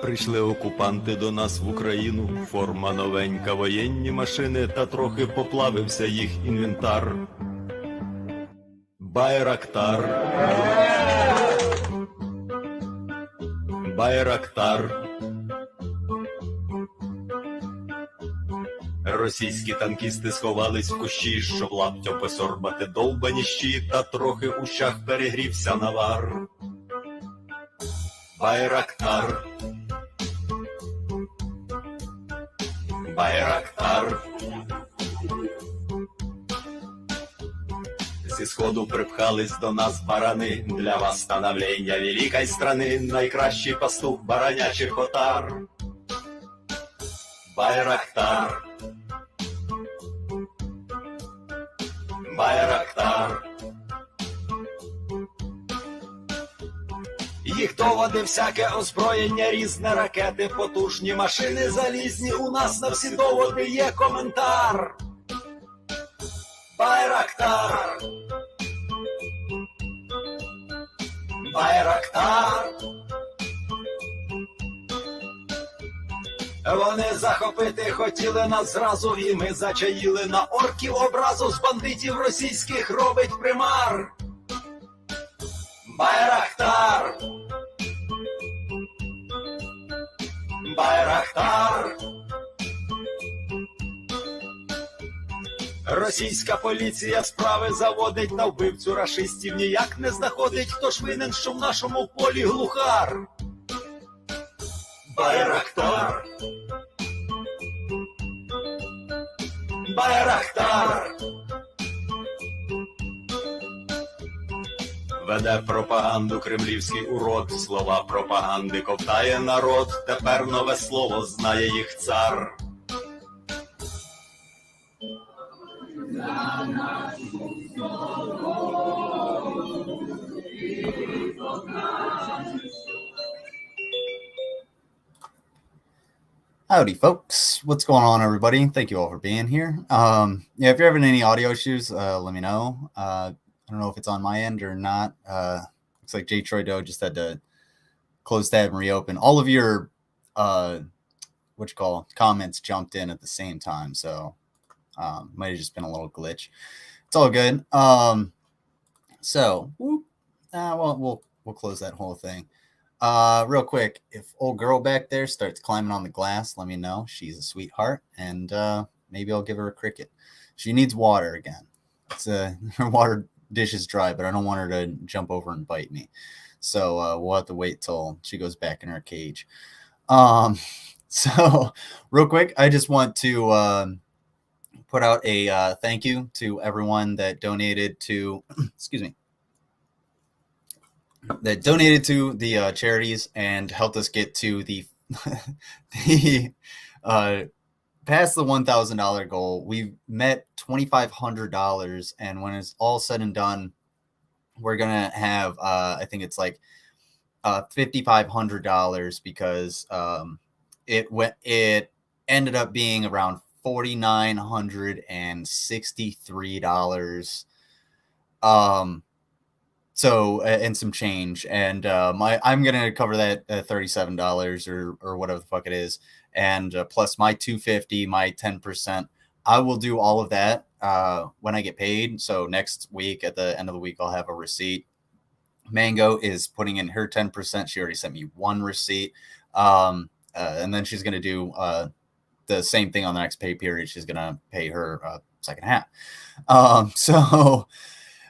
Прийшли окупанти до нас в Україну, форма новенька, воєнні машини, та трохи поплавився їх інвентар. Байрактар. Байрактар. Російські танкісти сховались в кущі, щоб лаптям посорбати довбані щі, та трохи у щах перегрівся навар. Байрактар. Байрактар. Зі сходу припхались до нас барани, для восстановлення великої страни, найкращий пастух баранячих отар. Байрактар. Байрактар. їх доводи, всяке озброєння, різне, ракети, потужні машини залізні. У нас на всі доводи є коментар. Байрактар. Байрактар. Вони захопити хотіли нас зразу, і ми зачаїли на орків образу. З бандитів російських робить примар. Байрактар. Байрактар. Російська поліція справи заводить, на вбивцю рашистів ніяк не знаходить. Хто ж винен, що в нашому полі глухар? Байрактар. Байрактар. Веде пропаганду кремлівський урод, слова пропаганди ковтає народ. Тепер нове слово знає їх цар. Howdy, folks. What's going on, everybody? Thank you all for being here. Yeah, if you're having any audio issues, let me know. I don't know if it's on my end or not. Looks like J. Troy Doe just had to close tab and reopen. All of your comments jumped in at the same time, so might have just been a little glitch. It's all good. We'll close that whole thing. Real quick, if old girl back there starts climbing on the glass, let me know. She's a sweetheart, and maybe I'll give her a cricket. She needs water again. Her water dish is dry, but I don't want her to jump over and bite me. So we'll have to wait till she goes back in her cage. So real quick, I just want to put out a thank you to everyone that donated to, that donated to the charities and helped us get to the past the $1,000 goal. We've met $2,500, and when it's all said and done, we're gonna have I think it's like $5,500 because it ended up being around $4,963. So and some change, and I'm gonna cover that $37 or whatever the fuck it is, and plus my $250, my 10%. I will do all of that when I get paid. So next week, at the end of the week, I'll have a receipt. Mango is putting in her 10%. She already sent me one receipt, and then she's gonna do the same thing on the next pay period. She's gonna pay her second half.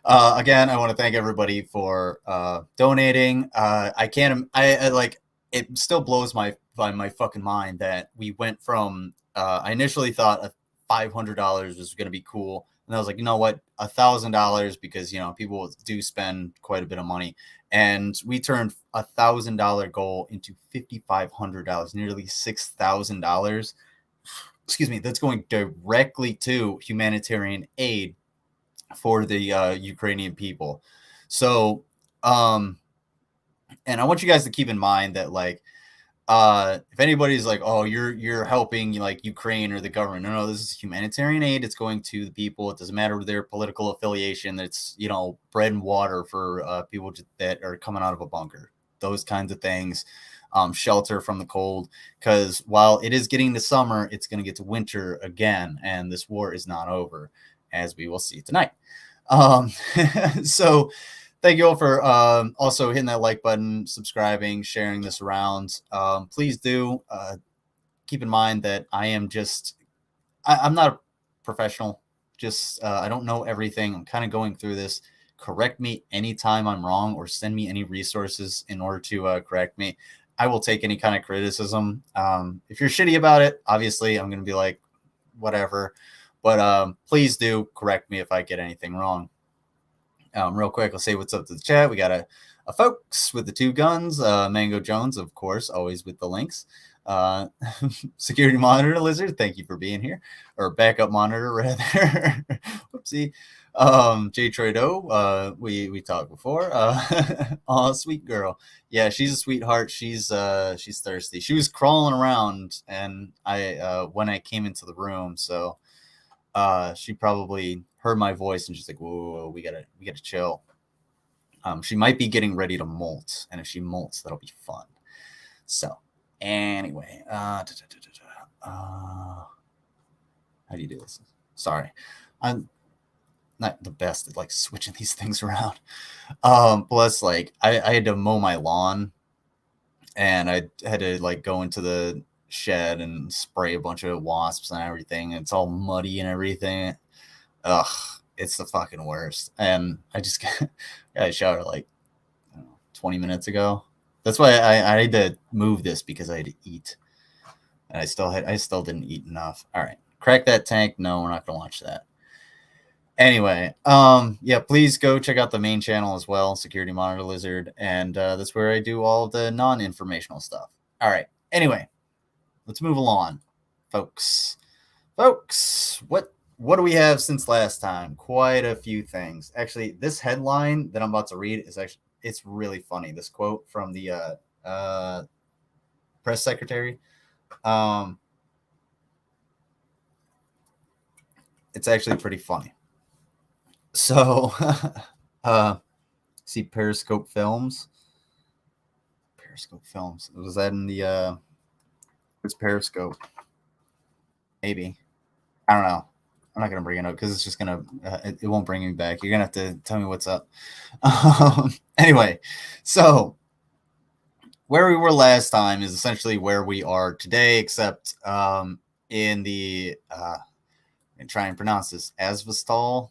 Again, I want to thank everybody for donating. It still blows my fucking mind that we went from, I initially thought $500 was going to be cool. And I was like, you know what, $1,000, because, you know, people do spend quite a bit of money. And we turned $1,000 goal into $5,500, nearly $6,000. Excuse me, that's going directly to humanitarian aid for the Ukrainian people. So, and I want you guys to keep in mind that, like, if anybody's like, oh, you're helping like Ukraine or the government, no, this is humanitarian aid. It's going to the people. It doesn't matter their political affiliation. It's, you know, bread and water for people that are coming out of a bunker, those kinds of things. Shelter from the cold, because while it is getting to summer, it's going to get to winter again, and this war is not over, as we will see tonight. So thank you all for also hitting that like button, subscribing, sharing this around. Please do keep in mind that I'm not a professional. I don't know everything. I'm kind of going through this. Correct me anytime I'm wrong, or send me any resources in order to correct me. I will take any kind of criticism. If you're shitty about it, obviously I'm going to be like, whatever. But please do correct me if I get anything wrong. Real quick, I'll say what's up to the chat. We got a folks with the two guns. Mango Jones, of course, always with the links. Security Monitor Lizard, thank you for being here. Or Backup Monitor, rather. Whoopsie. Jay Trudeau, we talked before. Oh, sweet girl. Yeah, she's a sweetheart. She's thirsty. She was crawling around, and when I came into the room, so she probably heard my voice and she's like, whoa, we gotta chill. She might be getting ready to molt, and if she molts, that'll be fun. So anyway, how do you do this? Sorry, I'm not the best at like switching these things around. Plus, like I had to mow my lawn, and I had to like go into the shed and spray a bunch of wasps and everything. It's all muddy and everything. Ugh, it's the fucking worst. And I just got a shower like 20 minutes ago. That's why I had to move this, because I had to eat. And I still didn't eat enough. All right. Crack that tank. No, we're not gonna watch that. Anyway, yeah, please go check out the main channel as well, Security Monitor Lizard, and that's where I do all the non-informational stuff. All right. Anyway, let's move along, folks. What do we have since last time? Quite a few things. Actually, this headline that I'm about to read it's really funny. This quote from the press secretary. It's actually pretty funny. So, see Periscope Films. Was that in the it's Periscope? Maybe. I don't know. I'm not gonna bring it up because it's just gonna it won't bring me back. You're gonna have to tell me what's up. Anyway, so where we were last time is essentially where we are today, except in the and try and pronounce this, Azovstal.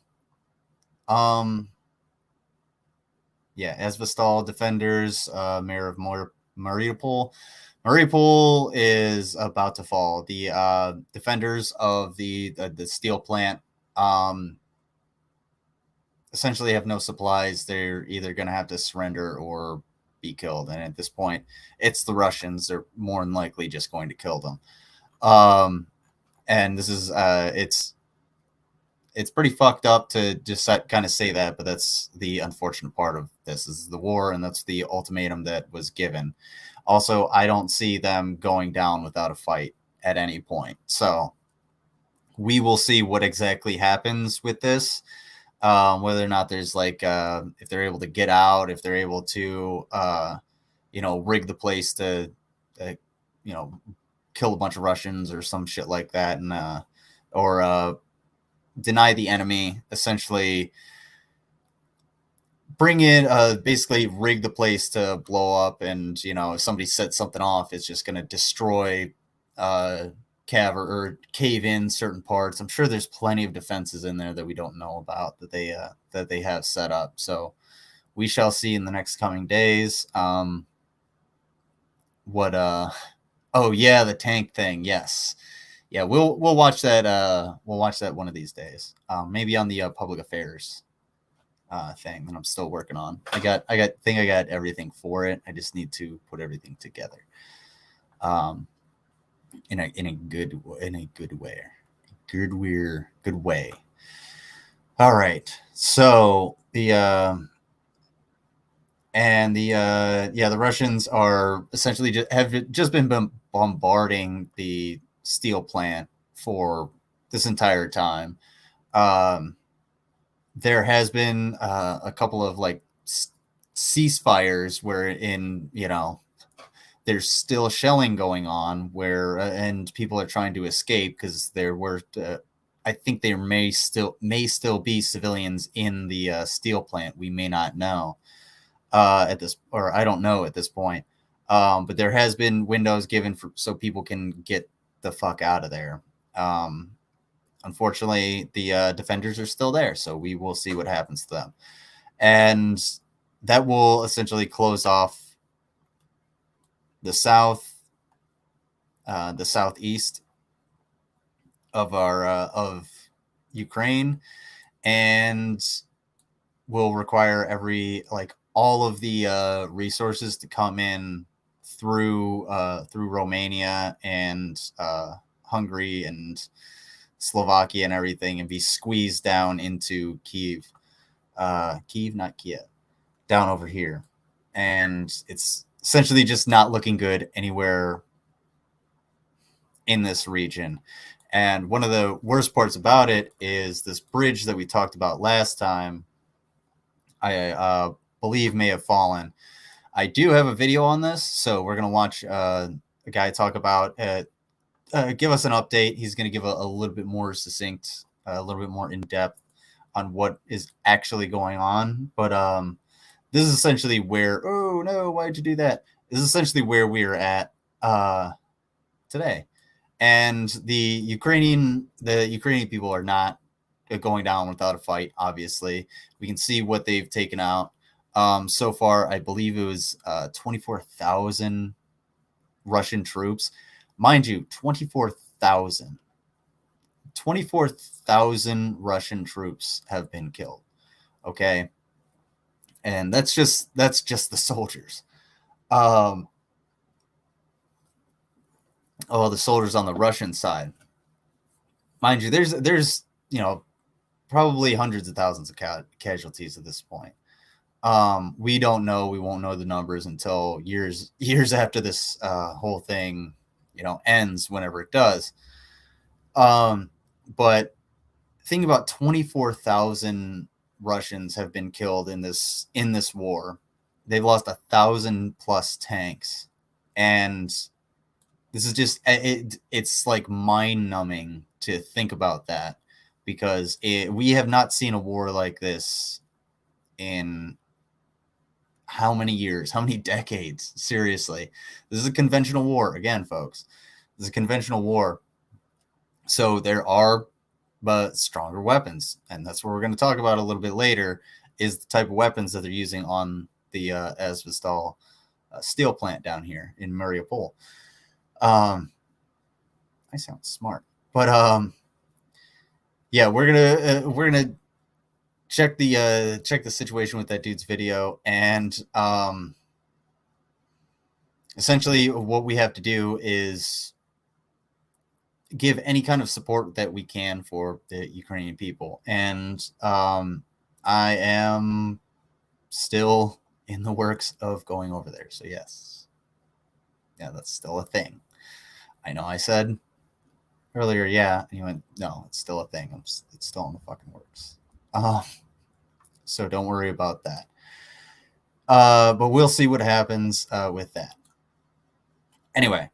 Yeah, Azovstal defenders, mayor of Mariupol. Mariupol is about to fall. The defenders of the steel plant essentially have no supplies. They're either going to have to surrender or be killed. And at this point, it's the Russians. They're more than likely just going to kill them. And this is it's pretty fucked up to just kind of say that, but that's the unfortunate part of this is the war, and that's the ultimatum that was given. Also, I don't see them going down without a fight at any point. So we will see what exactly happens with this, whether or not there's like if they're able to get out, if they're able to rig the place to kill a bunch of Russians or some shit like that, and or deny the enemy, essentially bring in basically rig the place to blow up, and if somebody sets something off, it's just going to destroy cave in certain parts. I'm sure there's plenty of defenses in there that we don't know about that they have set up, so we shall see in the next coming days. Oh yeah, the tank thing. Yes. Yeah, we'll watch that. We'll watch that one of these days. Maybe on the public affairs thing that I'm still working on. I got everything for it. I just need to put everything together. In a good way. All right. So the Russians are essentially have just been bombarding the steel plant for this entire time. There has been a couple of like ceasefires where there's still shelling going on where and people are trying to escape because there were I think there may still be civilians in the steel plant. We may not know at this, or I don't know at this point. But there has been windows given so people can get the fuck out of there. Unfortunately, the defenders are still there, so we will see what happens to them, and that will essentially close off the southeast of of Ukraine, and will require all of the resources to come in through Romania and Hungary and Slovakia and everything and be squeezed down into Kiev. Kiev, not Kiev, down over here. And it's essentially just not looking good anywhere in this region. And one of the worst parts about it is this bridge that we talked about last time, I believe may have fallen. I do have a video on this, so we're going to watch a guy talk about it, give us an update. He's going to give a little bit more succinct, a little bit more in depth on what is actually going on. But this is essentially where, oh no, why'd you do that? This is essentially where we are at today. And the Ukrainian people are not going down without a fight, obviously. We can see what they've taken out. So far, I believe it was 24,000 Russian troops. Mind you, 24,000. 24,000 Russian troops have been killed. Okay? And that's just the soldiers. The soldiers on the Russian side. Mind you, there's probably hundreds of thousands of casualties at this point. We don't know. We won't know the numbers until years after this whole thing, ends, whenever it does. But think about 24,000 Russians have been killed in this war. They've lost 1,000+ tanks, and this is just it's like mind-numbing to think about that, because we have not seen a war like this in how many years, how many decades? Seriously, this is a conventional war again, folks. This is a conventional war, so there are but stronger weapons, and that's what we're going to talk about a little bit later, is the type of weapons that they're using on the Azovstal steel plant down here in Mariupol. I sound smart, but yeah, we're gonna check the situation with that dude's video, and essentially what we have to do is give any kind of support that we can for the Ukrainian people. And I am still in the works of going over there. So yes, yeah, that's still a thing. I know I said earlier, yeah, and you went, no, it's still a thing. It's still in the fucking works. So don't worry about that. But we'll see what happens with that. Anyway,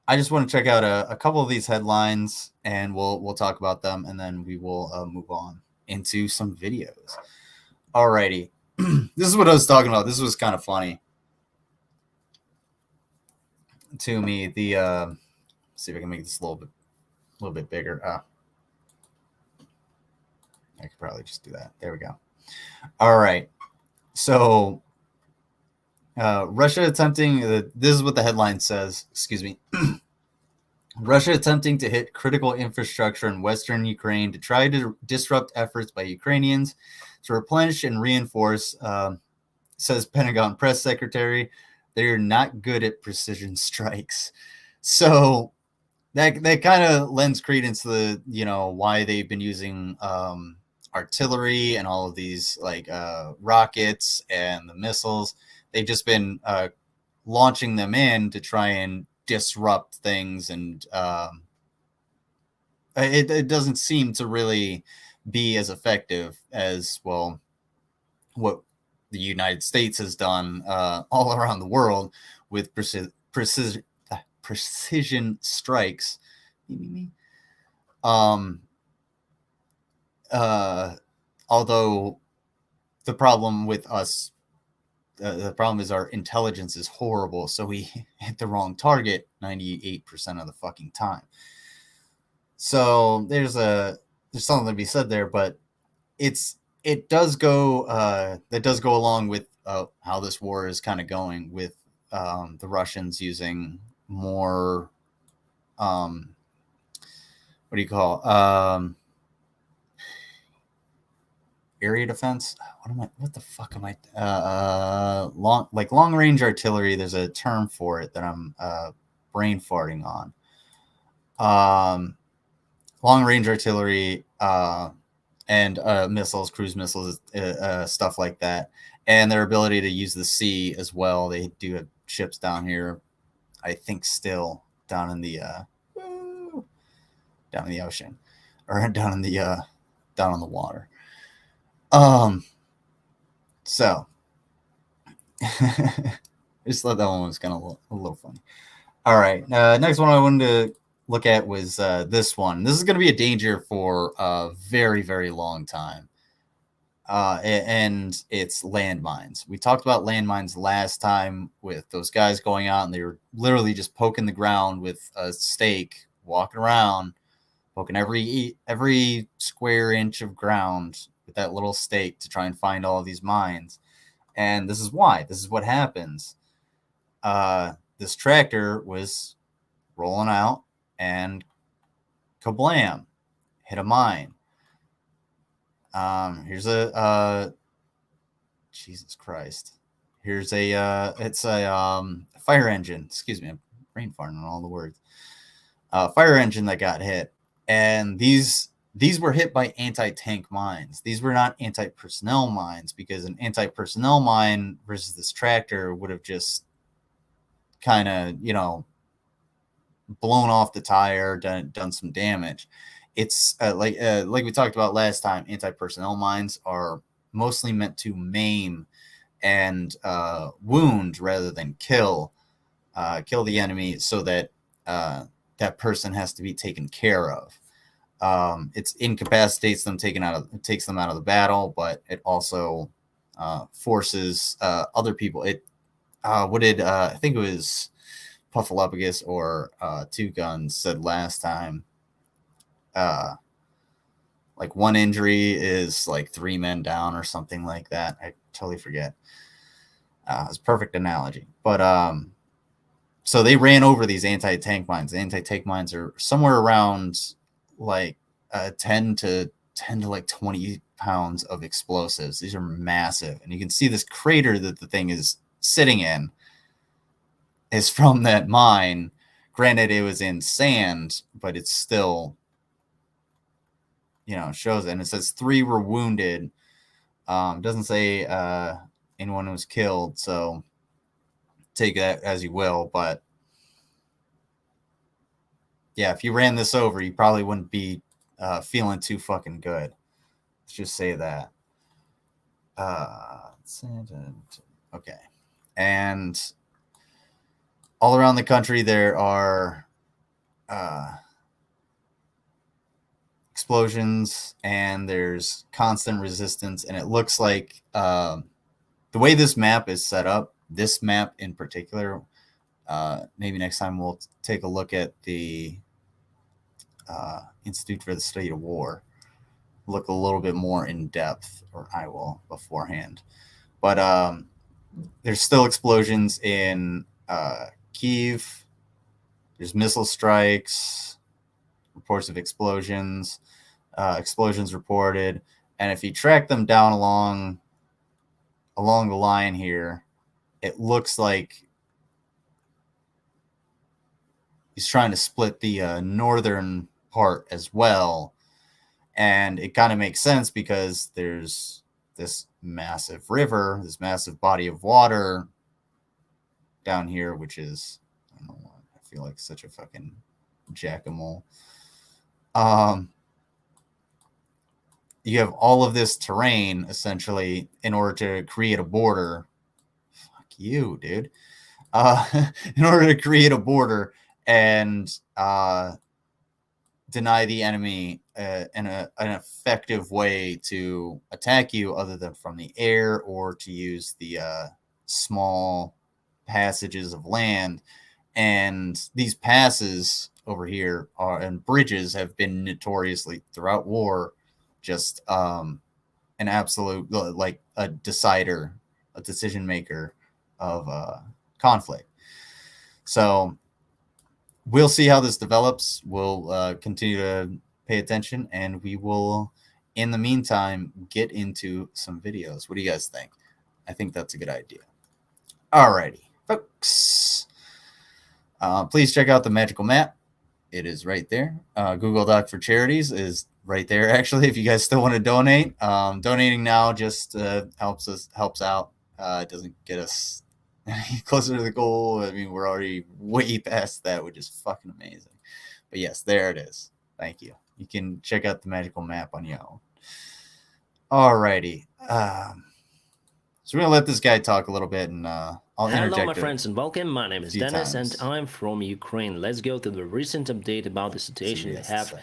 I just want to check out a couple of these headlines, and we'll talk about them, and then we will move on into some videos. Alrighty. This is what I was talking about. This was kind of funny to me. The see if I can make this a little bit bigger. I could probably just do that. There we go. All right. So Russia attempting, this is what the headline says, excuse me. Russia attempting to hit critical infrastructure in western Ukraine to try to disrupt efforts by Ukrainians to replenish and reinforce, says Pentagon press secretary. They're not good at precision strikes. So that kind of lends credence to the, why they've been using artillery and all of these like rockets and the missiles. They've just been launching them in to try and disrupt things, and it doesn't seem to really be as effective as, well, what the United States has done all around the world with precision strikes. Although the problem with us, the problem is our intelligence is horrible, so we hit the wrong target 98% of the fucking time. So there's something to be said there, but it does go that does go along with how this war is kind of going, with the Russians using more what do you call area defense? What the fuck am I? Long range artillery. There's a term for it that I'm brain farting on. long-range artillery, and missiles, cruise missiles, stuff like that, and their ability to use the sea as well. They do have ships down here, I think, still down in the ocean, or down on the water. So I just thought that one was kind of a little funny. All right, next one I wanted to look at was this one. This is going to be a danger for a very, very long time. And it's landmines. We talked about landmines last time with those guys going out and they were literally just poking the ground with a stake, walking around, poking every square inch of ground with that little stake to try and find all of these mines. And this is why. This is what happens. This tractor was rolling out and kablam, hit a mine. Here's a Jesus Christ. Here's it's a fire engine. Excuse me, I'm brain farting on all the words. Fire engine that got hit, and these were hit by anti-tank mines. These were not anti-personnel mines, because an anti-personnel mine versus this tractor would have just kind of, blown off the tire, done some damage. It's like we talked about last time, anti-personnel mines are mostly meant to maim and wound rather than kill the enemy, so that that person has to be taken care of. It incapacitates them, takes them out of the battle, but it also forces other people. I think it was Puffalopagus or Two Guns said last time, like one injury is like 3 men down or something like that. I totally forget. It's a perfect analogy. But so they ran over these anti-tank mines. The anti-tank mines are somewhere around like 10 to like 20 pounds of explosives. These are massive. And you can see this crater that the thing is sitting in is from that mine. Granted, it was in sand, but it's still, shows it. And it says 3 were wounded. It doesn't say anyone was killed, so take that as you will. But yeah, if you ran this over, you probably wouldn't be feeling too fucking good. Let's just say that. Okay. And all around the country, there are explosions, and there's constant resistance. And it looks like the way this map is set up, this map in particular, maybe next time we'll take a look at the Institute for the Study of War, look a little bit more in depth, or I will beforehand. But there's still explosions in Kyiv. There's missile strikes, reports of explosions reported. And if you track them down along the line here, it looks like he's trying to split the northern part as well. And it kind of makes sense, because there's this massive river, this massive body of water down here, which is, I don't know why I feel like such a fucking jack-a-mole. You have all of this terrain, essentially, in order to create a border. Fuck you, dude. In order to create a border and deny the enemy an effective way to attack you, other than from the air, or to use the small passages of land. And these passes over here and bridges have been notoriously throughout war just an absolute, like, a decision maker of conflict. So we'll see how this develops. We'll continue to pay attention, and we will, in the meantime, get into some videos. What do you guys think? I think that's a good idea. Alrighty, folks. Please check out the magical map. It is right there. Google Doc for charities is right there. Actually, if you guys still want to donate, donating now just helps out. It doesn't get us any closer to the goal. I mean, we're already way past that, which is fucking amazing. But yes, there it is. Thank you. You can check out the magical map on your own. Alrighty. So we're gonna let this guy talk a little bit, and I'll interject. Hello, my friends, and welcome. My name is few Dennis, times. and I'm from Ukraine. Let's go to the recent update about the situation we have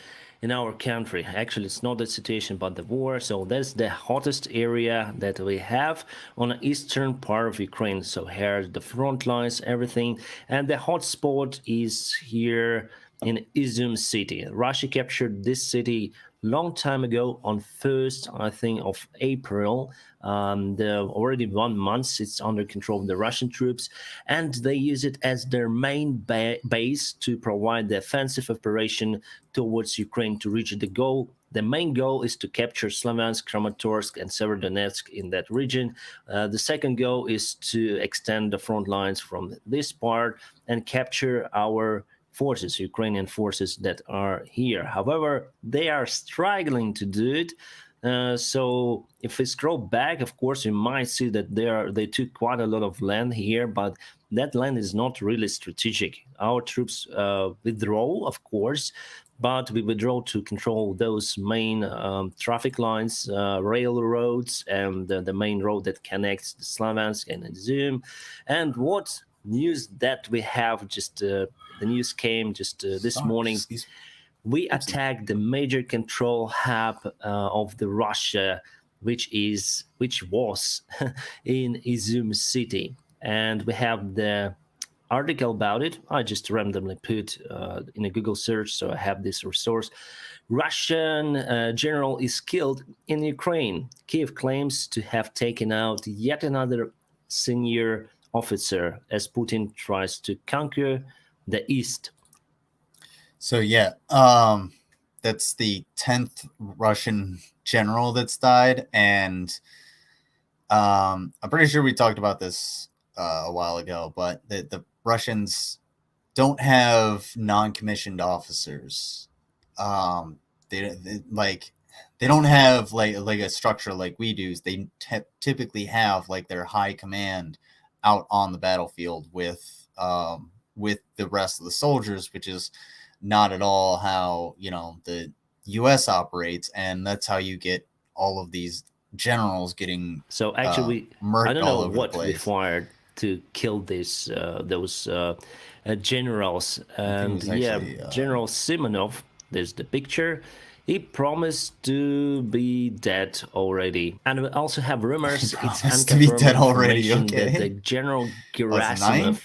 in our country. Actually, it's not the situation, but the war. So that's the hottest area that we have on the eastern part of Ukraine. So here, the front lines, everything, and the hot spot is here in Izum city. Russia captured this city long time ago on 1st, I think, of April. Already 1 month it's under control of the Russian troops, and they use it as their main base to provide the offensive operation towards Ukraine to reach the goal. The main goal is to capture Slavyansk, Kramatorsk, and Severodonetsk in that region. The second goal is to extend the front lines from this part and capture our forces, Ukrainian forces that are here. However, they are struggling to do it. So if we scroll back, of course, you might see that they took quite a lot of land here, but that land is not really strategic. Our troops withdraw, of course, but we withdraw to control those main traffic lines, railroads, and the main road that connects Slavyansk and Izum. And what news that we have the news came just this morning. We attacked the major control hub of the Russia, which was in Izum city, and we have the article about it. I just randomly put in a Google search, so I have this resource. Russian general is killed in Ukraine. Kiev claims to have taken out yet another senior officer as Putin tries to conquer the East. So yeah, that's the 10th Russian general that's died, and I'm pretty sure we talked about this a while ago, but the Russians don't have non-commissioned officers. They don't have like a structure like we do. They typically have like their high command out on the battlefield with the rest of the soldiers, which is not at all how the U.S. operates, and that's how you get all of these generals getting so actually I don't know what required to kill those generals, and General Simonov, there's the picture. He promised to be dead already, and we also have rumors it's unconfirmed information that the General Gerasimov,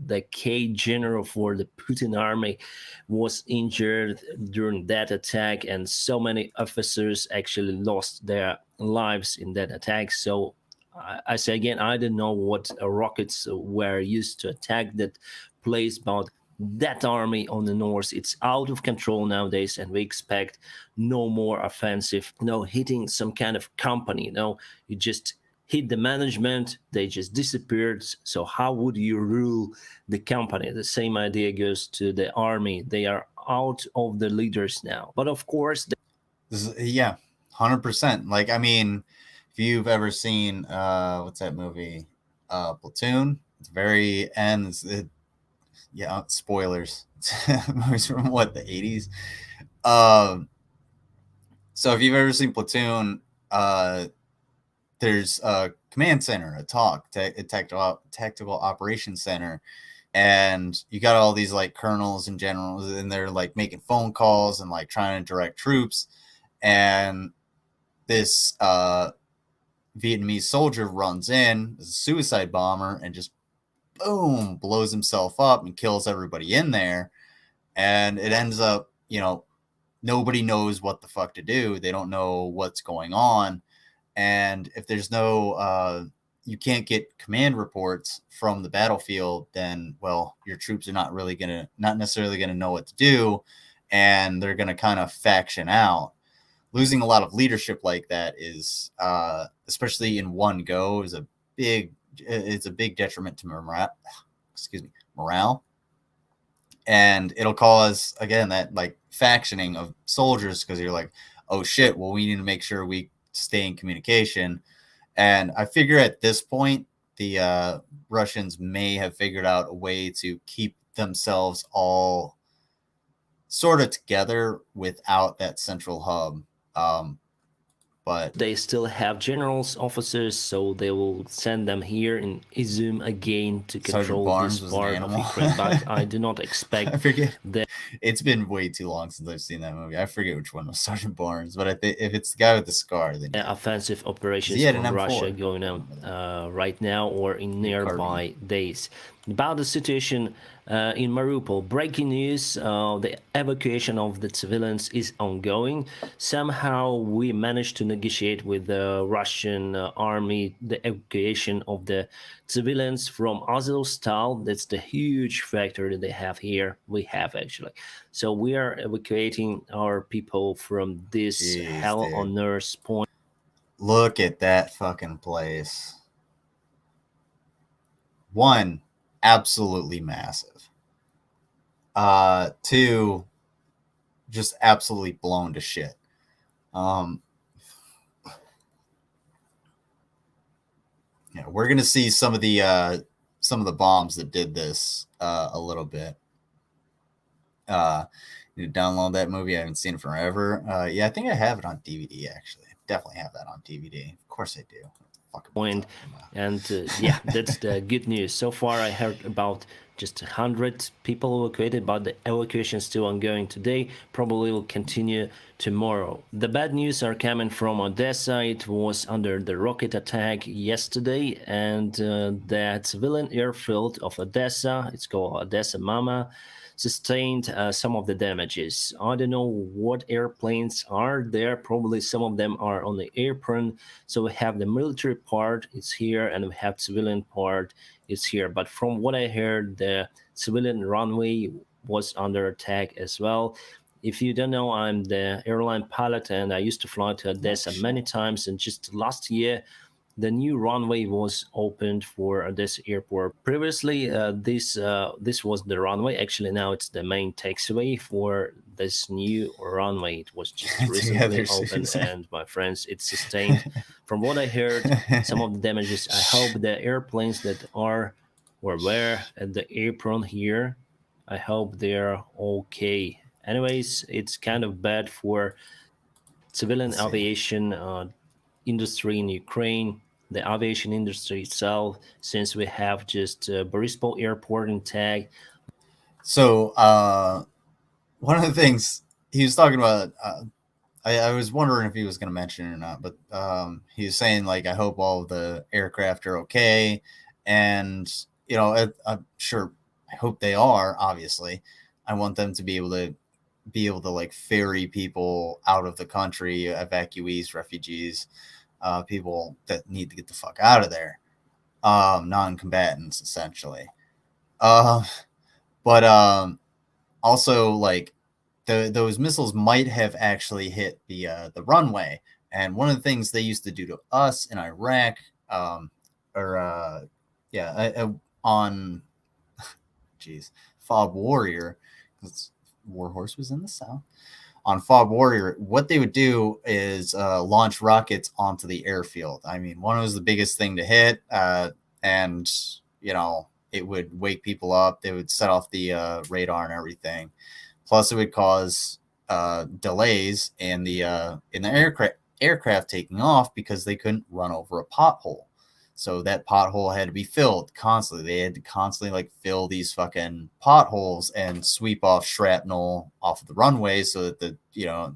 the K general for the Putin army, was injured during that attack, and so many officers actually lost their lives in that attack. So I say again, I don't know what rockets were used to attack that place, but that army on the north, it's out of control nowadays, and we expect no more offensive, hitting some kind of company. You just hit the management, they just disappeared. So how would you rule the company? The same idea goes to the army. They are out of the leaders now. But of course, 100%. Like, I mean, if you've ever seen what's that movie, Platoon, it's very end. Spoilers. Movies from the 80s. So if you've ever seen Platoon, there's a command center, a tactical operations center, and you got all these like colonels and generals, and they're like making phone calls and like trying to direct troops, and this Vietnamese soldier runs in as a suicide bomber and just boom, blows himself up and kills everybody in there. And it ends up, nobody knows what the fuck to do. They don't know what's going on. And if there's no, you can't get command reports from the battlefield, then, well, your troops are not necessarily going to know what to do. And they're going to kind of faction out. Losing a lot of leadership like that is, especially in one go, is a big detriment to morale. and it'll cause, again, that like factioning of soldiers, because you're like, oh shit, well, we need to make sure we stay in communication. And I figure at this point, the Russians may have figured out a way to keep themselves all sort of together without that central hub. But they still have generals, officers, so they will send them here in Izum again to control Barnes this was an part of animal. Ukraine. But I do not expect I forget. that. It's been way too long since I've seen that movie. I forget which one was Sergeant Barnes, but I think if it's the guy with the scar, then yeah. Offensive operations He had an from M4. Russia going on right now or in nearby days. About the situation in Mariupol, breaking news, the evacuation of the civilians is ongoing. Somehow we managed to negotiate with the Russian army the evacuation of the civilians from Azovstal. That's the huge factor that they have here. We have actually. So we are evacuating our people from this hell dude. on earth point. Look at that fucking place. One, absolutely massive. Two, just absolutely blown to shit. Yeah, we're gonna see some of the bombs that did this a little bit. Need to download that movie. I haven't seen it forever. Yeah, I think I have it on DVD actually. I definitely have that on DVD. Of course I do. Point. And yeah, that's the good news. So far, I heard about just 100 people evacuated, but the evacuation is still ongoing today. Probably will continue tomorrow. The bad news are coming from Odessa. It was under the rocket attack yesterday, and that civilian airfield of Odessa, it's called Odessa Mama, sustained some of the damages. I don't know what airplanes are there. Probably some of them are on the apron. So we have the military part, it's here, and we have civilian part, it's here. But from what I heard, the civilian runway was under attack as well. If you don't know, I'm the airline pilot, and I used to fly to Odessa many times. And just last year, the new runway was opened for this airport. Previously, this was the runway. Actually, now it's the main taxiway for this new runway. It was just recently opened, and my friends, it's sustained. From what I heard, some of the damages. I hope the airplanes that are or were at the apron here, I hope they're okay. Anyways, it's kind of bad for civilian aviation industry in Ukraine, the aviation industry itself, since we have just Borispol Airport and tag. So one of the things he was talking about, I was wondering if he was going to mention it or not, but he was saying, like, I hope all of the aircraft are okay. And, you know, I'm sure, I hope they are, obviously. I want them to be able to like ferry people out of the country, evacuees, refugees, people that need to get the fuck out of there, non-combatants essentially. But also, like, those missiles might have actually hit the runway. And one of the things they used to do to us in Iraq, on Fob Warrior, because Warhorse was in the south. On Fob Warrior, what they would do is launch rockets onto the airfield. I mean, one was the biggest thing to hit, and, you know, it would wake people up. They would set off the radar and everything. Plus, it would cause delays in the aircraft taking off because they couldn't run over a pothole. So that pothole had to be filled constantly. They had to constantly, like, fill these fucking potholes and sweep off shrapnel off of the runway so that the, you know,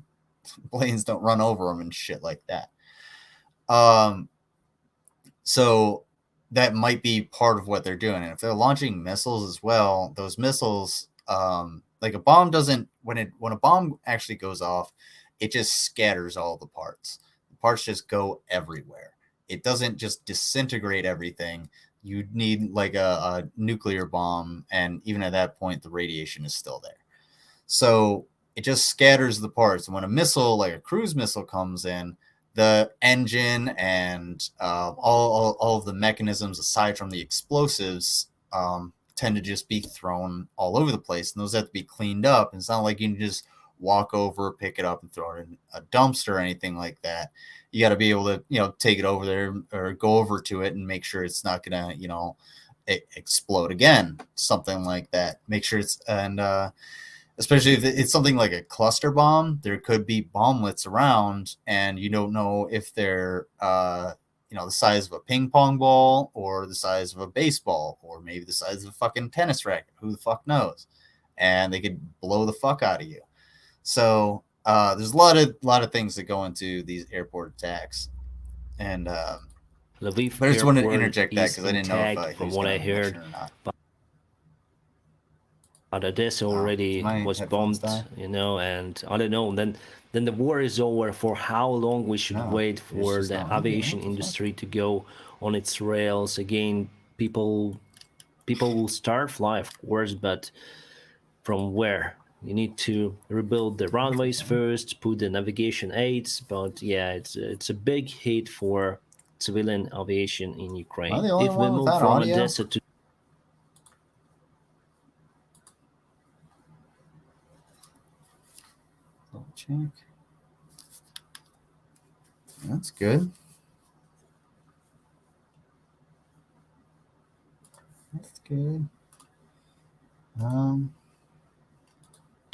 planes don't run over them and shit like that. So that might be part of what they're doing. And if they're launching missiles as well, those missiles, like, a bomb doesn't, when a bomb actually goes off, it just scatters all the parts. The parts just go everywhere. It doesn't just disintegrate everything. You need, like, a nuclear bomb, and even at that point, the radiation is still there. So it just scatters the parts. And when a missile, like a cruise missile, comes in, the engine and all of the mechanisms, aside from the explosives, tend to just be thrown all over the place, and those have to be cleaned up. And it's not like you can just walk over, pick it up, and throw it in a dumpster or anything like that. You got to be able to, take it over there or go over to it and make sure it's not gonna, explode again, something like that. Make sure it's, and especially if it's something like a cluster bomb, there could be bomblets around, and you don't know if they're the size of a ping pong ball or the size of a baseball or maybe the size of a fucking tennis racket. Who the fuck knows? And they could blow the fuck out of you. So there's a lot of things that go into these airport attacks. And Lviv but I just wanted to airport interject that is because I didn't know if intact, he from was what gonna I mention heard. it or not. But Odessa already my was headphones bombed, die? and I don't know. Then the war is over. For how long we should No, wait it's for just the not moving. aviation What the fuck? industry to go on its rails again? People will start fly, of course, but from where? You need to rebuild the runways first, put the navigation aids. But yeah, it's a big hit for civilian aviation in Am I Ukraine. the only If we one move without from audio? Odessa to Check. That's good. That's good.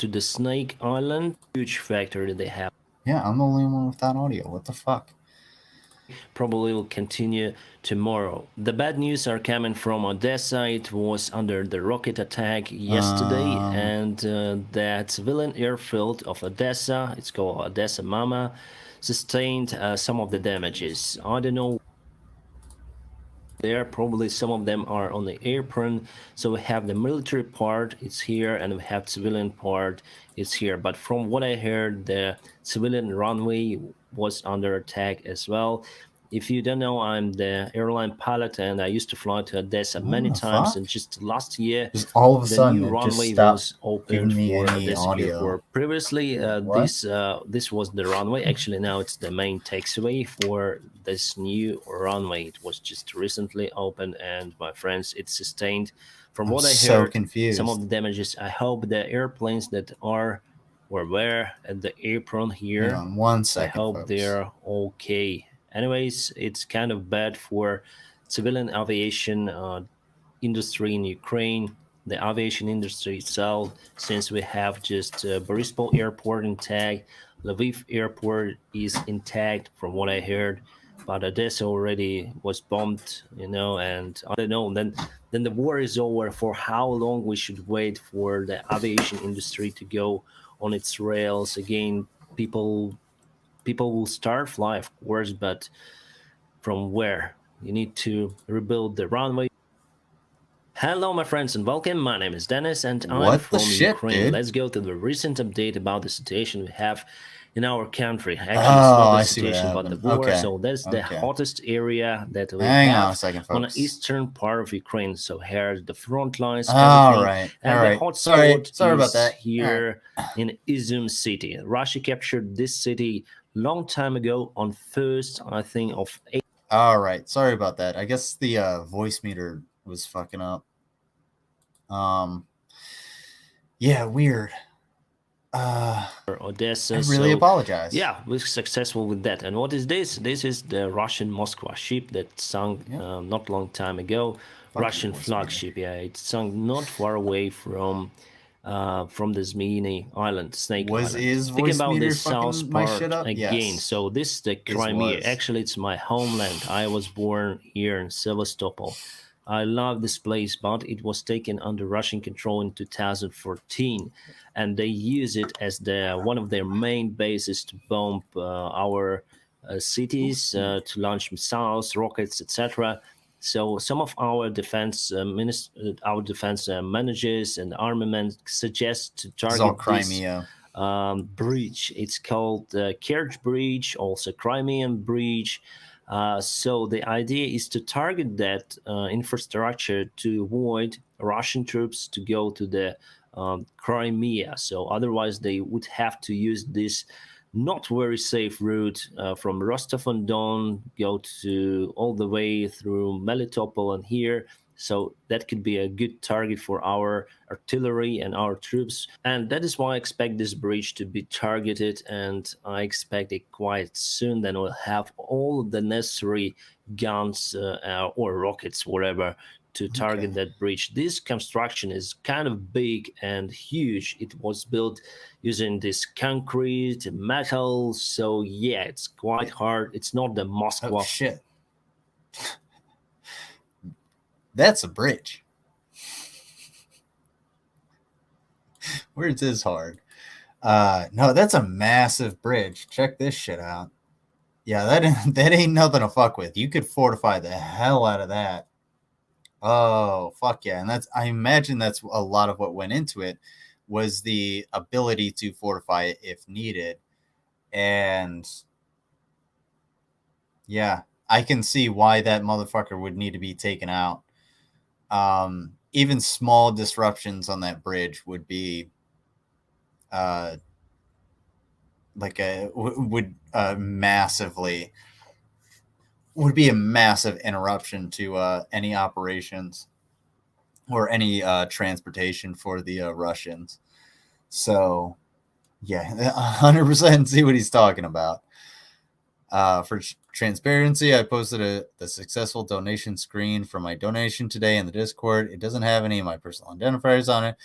to the Snake Island, huge factory they have. Yeah, I'm the only one without audio. What the fuck? Probably will continue tomorrow. The bad news are coming from Odessa. It was under the rocket attack yesterday, and that civilian airfield of Odessa, it's called Odessa Mama, sustained some of the damages. I don't know. There probably some of them are on the apron. So we have the military part, it's here, and we have civilian part, it's here. But from what I heard, the civilian runway was under attack as well. If you don't know, I'm the airline pilot, and I used to fly to Odessa many the times. fuck? And just last year, Just all of a the sudden, new it just runway stopped was opened giving me for any this audio. airport. Previously, What? this was the runway. Actually, now it's the main taxiway for this new runway. It was just recently opened, and my friends, it's sustained. From I'm what I so heard, confused. some of the damages. I hope the airplanes that were at the apron here, Hang on one I second, hope folks. they're okay. Anyways, it's kind of bad for civilian aviation industry in Ukraine, the aviation industry itself, since we have just Boryspil Airport intact, Lviv Airport is intact from what I heard, but Odessa already was bombed, and I don't know. Then the war is over. For how long we should wait for the aviation industry to go on its rails again? People will start fly, of course, but from where? You need to rebuild the runway. Hello, my friends, and welcome. My name is Dennis, and I'm What the from shit, Ukraine. dude? Let's go to the recent update about the situation we have in our country. Actually, it's Oh, not I the see what situation, but the happened. war. Okay, So that's the okay. hottest area that we Hang on a have second, on the folks. eastern part of Ukraine. So here's the front lines, All everything. right, And all the right. hot Sorry spot about is that. here in Izum city. Russia captured this city long time ago on 1st, I think, of April. All right, sorry about that. I guess the voice meter was fucking up. Yeah, weird. Odessa. I really apologize. Yeah, we're successful with that. And what is this? This is the Russian Moskva ship that sunk not long time ago. Russian voice flagship. Yeah, it sunk not far away from the Zmyny Island, Snake Was Island. his Speaking voice about meter the south fucking my part shit up? again. Yes. So this is the His Crimea. was. Actually, it's my homeland. I was born here in Sevastopol. I love this place, but it was taken under Russian control in 2014, and they use it as one of their main bases to bomb our cities, to launch missiles, rockets, etc. So some of our defense managers and armament suggest to This is all target this Crimea. breach. It's called Kerch Breach, also Crimean Breach. So the idea is to target that infrastructure to avoid Russian troops to go to the Crimea. So otherwise they would have to use this not very safe route from Rostov-on-Don, go to all the way through Melitopol, and here So that could be a good target for our artillery and our troops. And that is why I expect this bridge to be targeted, and I expect it quite soon. Then we'll have all the necessary guns or rockets, whatever, to target that bridge. This construction is kind of big and huge. It was built using this concrete, metal. So yeah, it's quite hard. It's not the Moscow. Oh shit. That's a bridge. Where's this hard? No, that's a massive bridge. Check this shit out. Yeah, that ain't nothing to fuck with. You could fortify the hell out of that. Oh, fuck yeah. And I imagine that's a lot of what went into it, was the ability to fortify it if needed. And yeah, I can see why that motherfucker would need to be taken out. Even small disruptions on that bridge would be would be a massive interruption to any operations or any transportation for the Russians. So yeah, 100% see what he's talking about. For transparency, I posted the successful donation screen for my donation today in the Discord. It doesn't have any of my personal identifiers on it,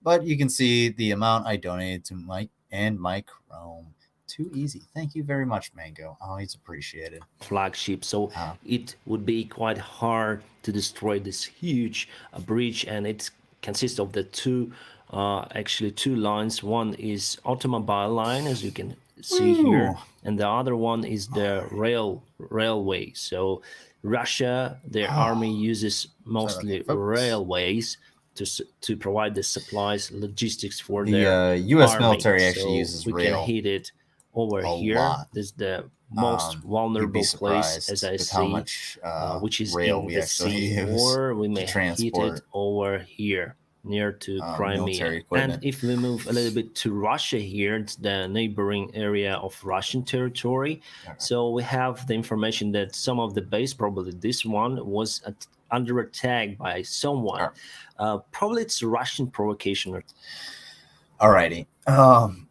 but you can see the amount I donated to Mike and Mike Chrome. Too easy. Thank you very much, Mango. Always appreciated. Flagship. So it would be quite hard to destroy this huge bridge, and it consists of the two lines. One is automobile line, as you can see here, and the other one is the railway. So Russia, their army uses mostly railways to provide the supplies, logistics for their U.S. army. military actually uses we rail. Can hit it over here. Lot. This is the most vulnerable place, as I see, much, which is rail in we the actually sea, use or we may to hit it over here near to Crimea. And if we move a little bit to Russia here, it's the neighboring area of Russian territory. So we have the information that some of the base, probably this one, was under attack by someone. Probably it's Russian provocation. Alrighty. I'm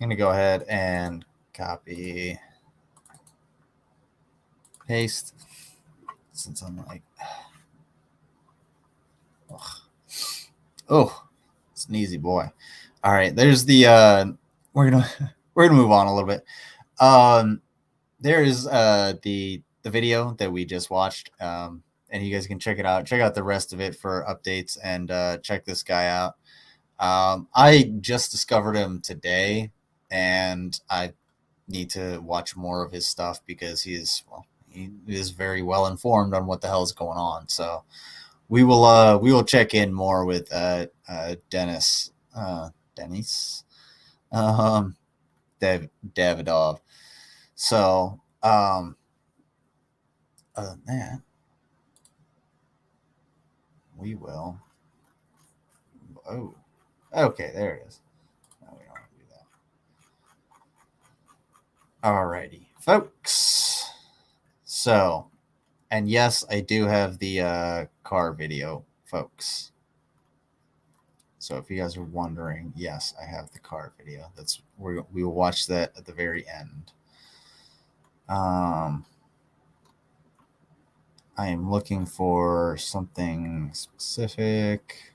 going to go ahead and copy, paste, since I'm like, it's an easy boy. All right, there's the we're gonna move on a little bit. There is the video that we just watched, and you guys can check it out. Check out the rest of it for updates, and check this guy out. I just discovered him today, and I need to watch more of his stuff because he is very well informed on what the hell is going on. So we will check in more with Denis Davidov. So other than that, we will. Oh, okay, there it is. No, we don't want to do that. Alrighty, folks. So, and yes, I do have the car video, folks. So if you guys are wondering, yes, I have the car video. We will watch that at the very end. I am looking for something specific.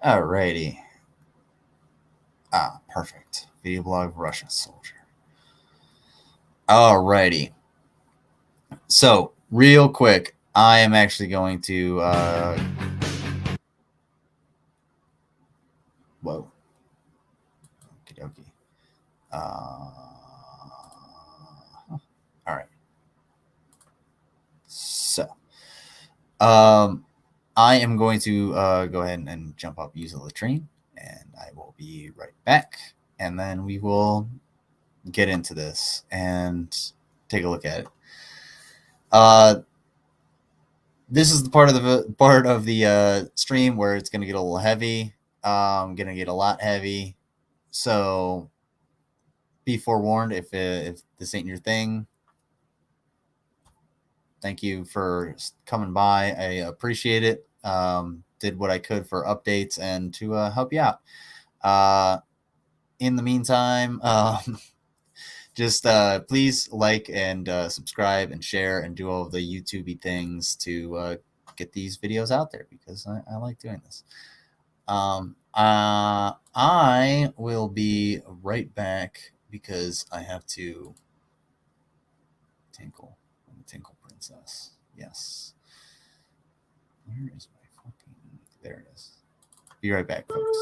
Alrighty. Perfect. Video blog Russian soldier. Alrighty. So, real quick, I am actually going to whoa. Okie dokie. Alright. So, I am going to go ahead and jump up, use the latrine, and I will be right back. And then we will get into this and take a look at it. This is the part of the stream where it's going to get a little heavy. Going to get a lot heavy. So be forewarned if this ain't your thing. thank you for coming by. I appreciate it. Did what I could for updates and to help you out. In the meantime, just please like and subscribe and share and do all of the YouTube-y things to get these videos out there, because I like doing this. I will be right back because I have to tinkle. I'm a tinkle princess. Yes. Where is my fucking... There it is. Be right back, folks.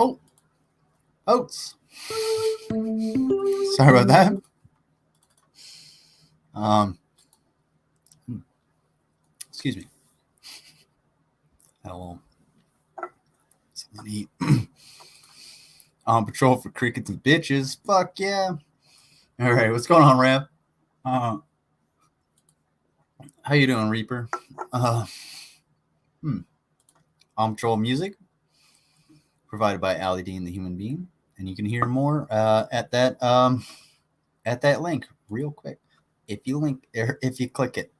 Oh, oats. Sorry about that. Excuse me. Had a little something to eat. On patrol for crickets and bitches. Fuck yeah. All right, what's going on, Rap? How you doing, Reaper? On patrol music provided by Ali Dean, the Human Being, and you can hear more at that link real quick if you click it.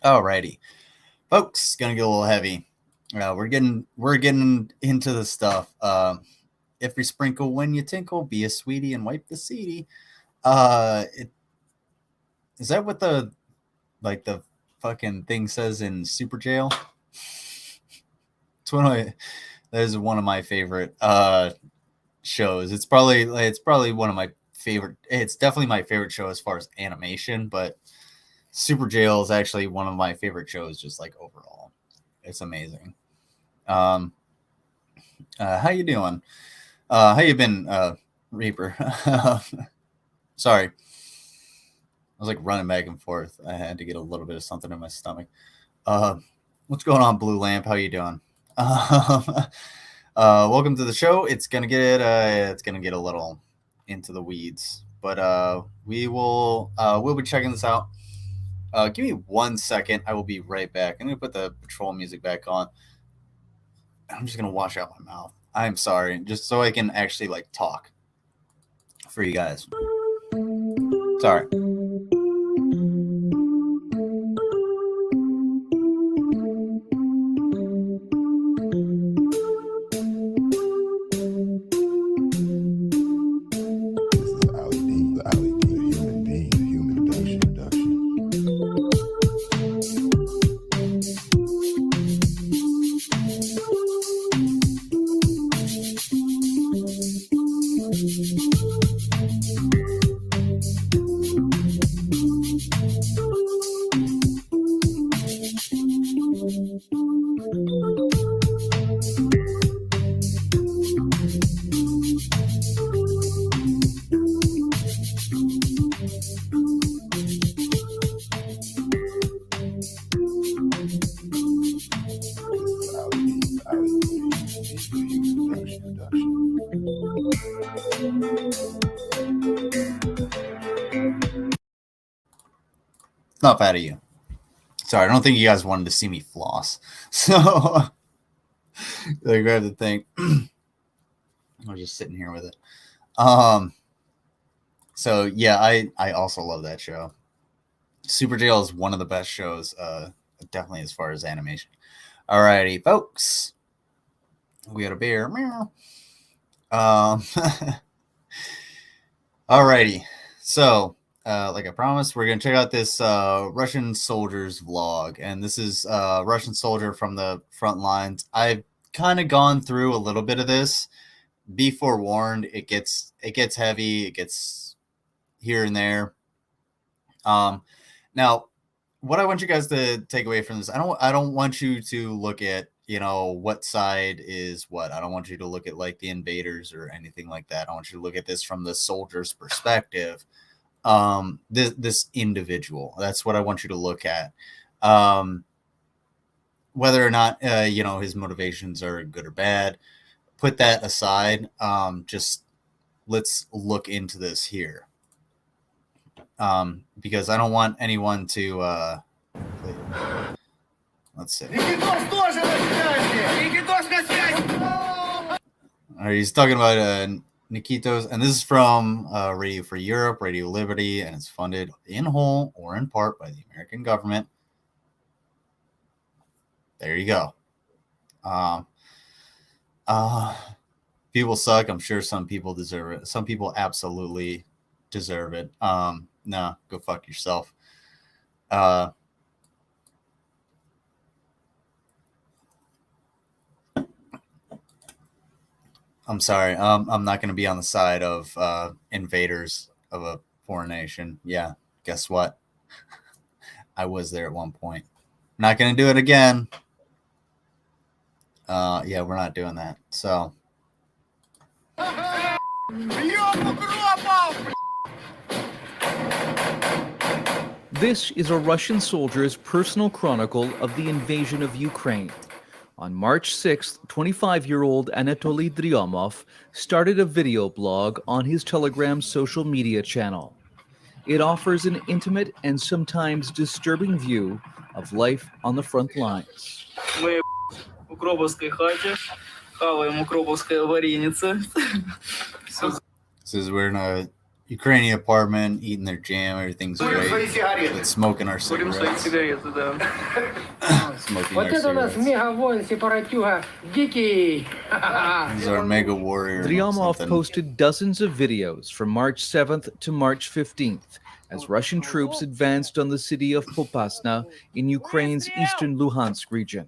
Alrighty, folks, gonna get a little heavy. We're getting into the stuff. If you sprinkle when you tinkle, be a sweetie and wipe the seedy. Is that what the fucking thing says in Super Jail? That is one of my favorite shows. It's probably one of my favorite. It's definitely my favorite show as far as animation, but Super Jail is actually one of my favorite shows, just like overall. It's amazing. How you doing? How you been, Reaper? Sorry. I was like running back and forth. I had to get a little bit of something in my stomach. What's going on, Blue Lamp? How you doing? Welcome to the show. It's gonna get a little into the weeds, but we'll be checking this out. Give me 1 second. I will be right back. I'm gonna put the patrol music back on. I'm just gonna wash out my mouth. I'm sorry, just so I can actually like talk for you guys. Sorry. Not bad of you. Sorry, I don't think you guys wanted to see me floss. So I grabbed the thing. I was just sitting here with it. So yeah, I also love that show. Super Jail is one of the best shows, definitely as far as animation. Alrighty, folks. We got a beer. Alrighty. So like I promised, we're going to check out this Russian soldiers vlog. And this is a Russian soldier from the front lines. I've kind of gone through a little bit of this. Be forewarned, it gets heavy. It gets here and there. Now, what I want you guys to take away from this, I don't want you to look at, you know, what side is what. I don't want you to look at like the invaders or anything like that. I want you to look at this from the soldier's perspective. This individual, that's what I want you to look at. Whether or not you know, his motivations are good or bad, put that aside. Just let's look into this here, because I don't want anyone to let's see. All right, he's talking about Nikitos, and this is from Radio for Europe, Radio Liberty, and it's funded in whole or in part by the American government. There you go. People suck. I'm sure some people deserve it. Some people absolutely deserve it. No, go fuck yourself. I'm sorry. I'm not going to be on the side of invaders of a foreign nation. Yeah, guess what? I was there at one point. Not going to do it again. Yeah, we're not doing that. So. This is a Russian soldier's personal chronicle of the invasion of Ukraine. On March 6th, 25-year-old Anatoly Dryomov started a video blog on his Telegram social media channel. It offers an intimate and sometimes disturbing view of life on the front lines. Мы в Укробовской хате, хаваем укробовское варенице. Says we're in a Ukrainian apartment, eating their jam, everything's great. But smoking our Курим свои cigarettes. сигареты, да. Smoking Вот our это у нас cigarettes. мега-воин, сепаратюга, дикий. He's our mega warrior. or Dryomov something. posted dozens of videos from March 7th to March 15th as Russian troops advanced on the city of Popasna in Ukraine's eastern Luhansk region.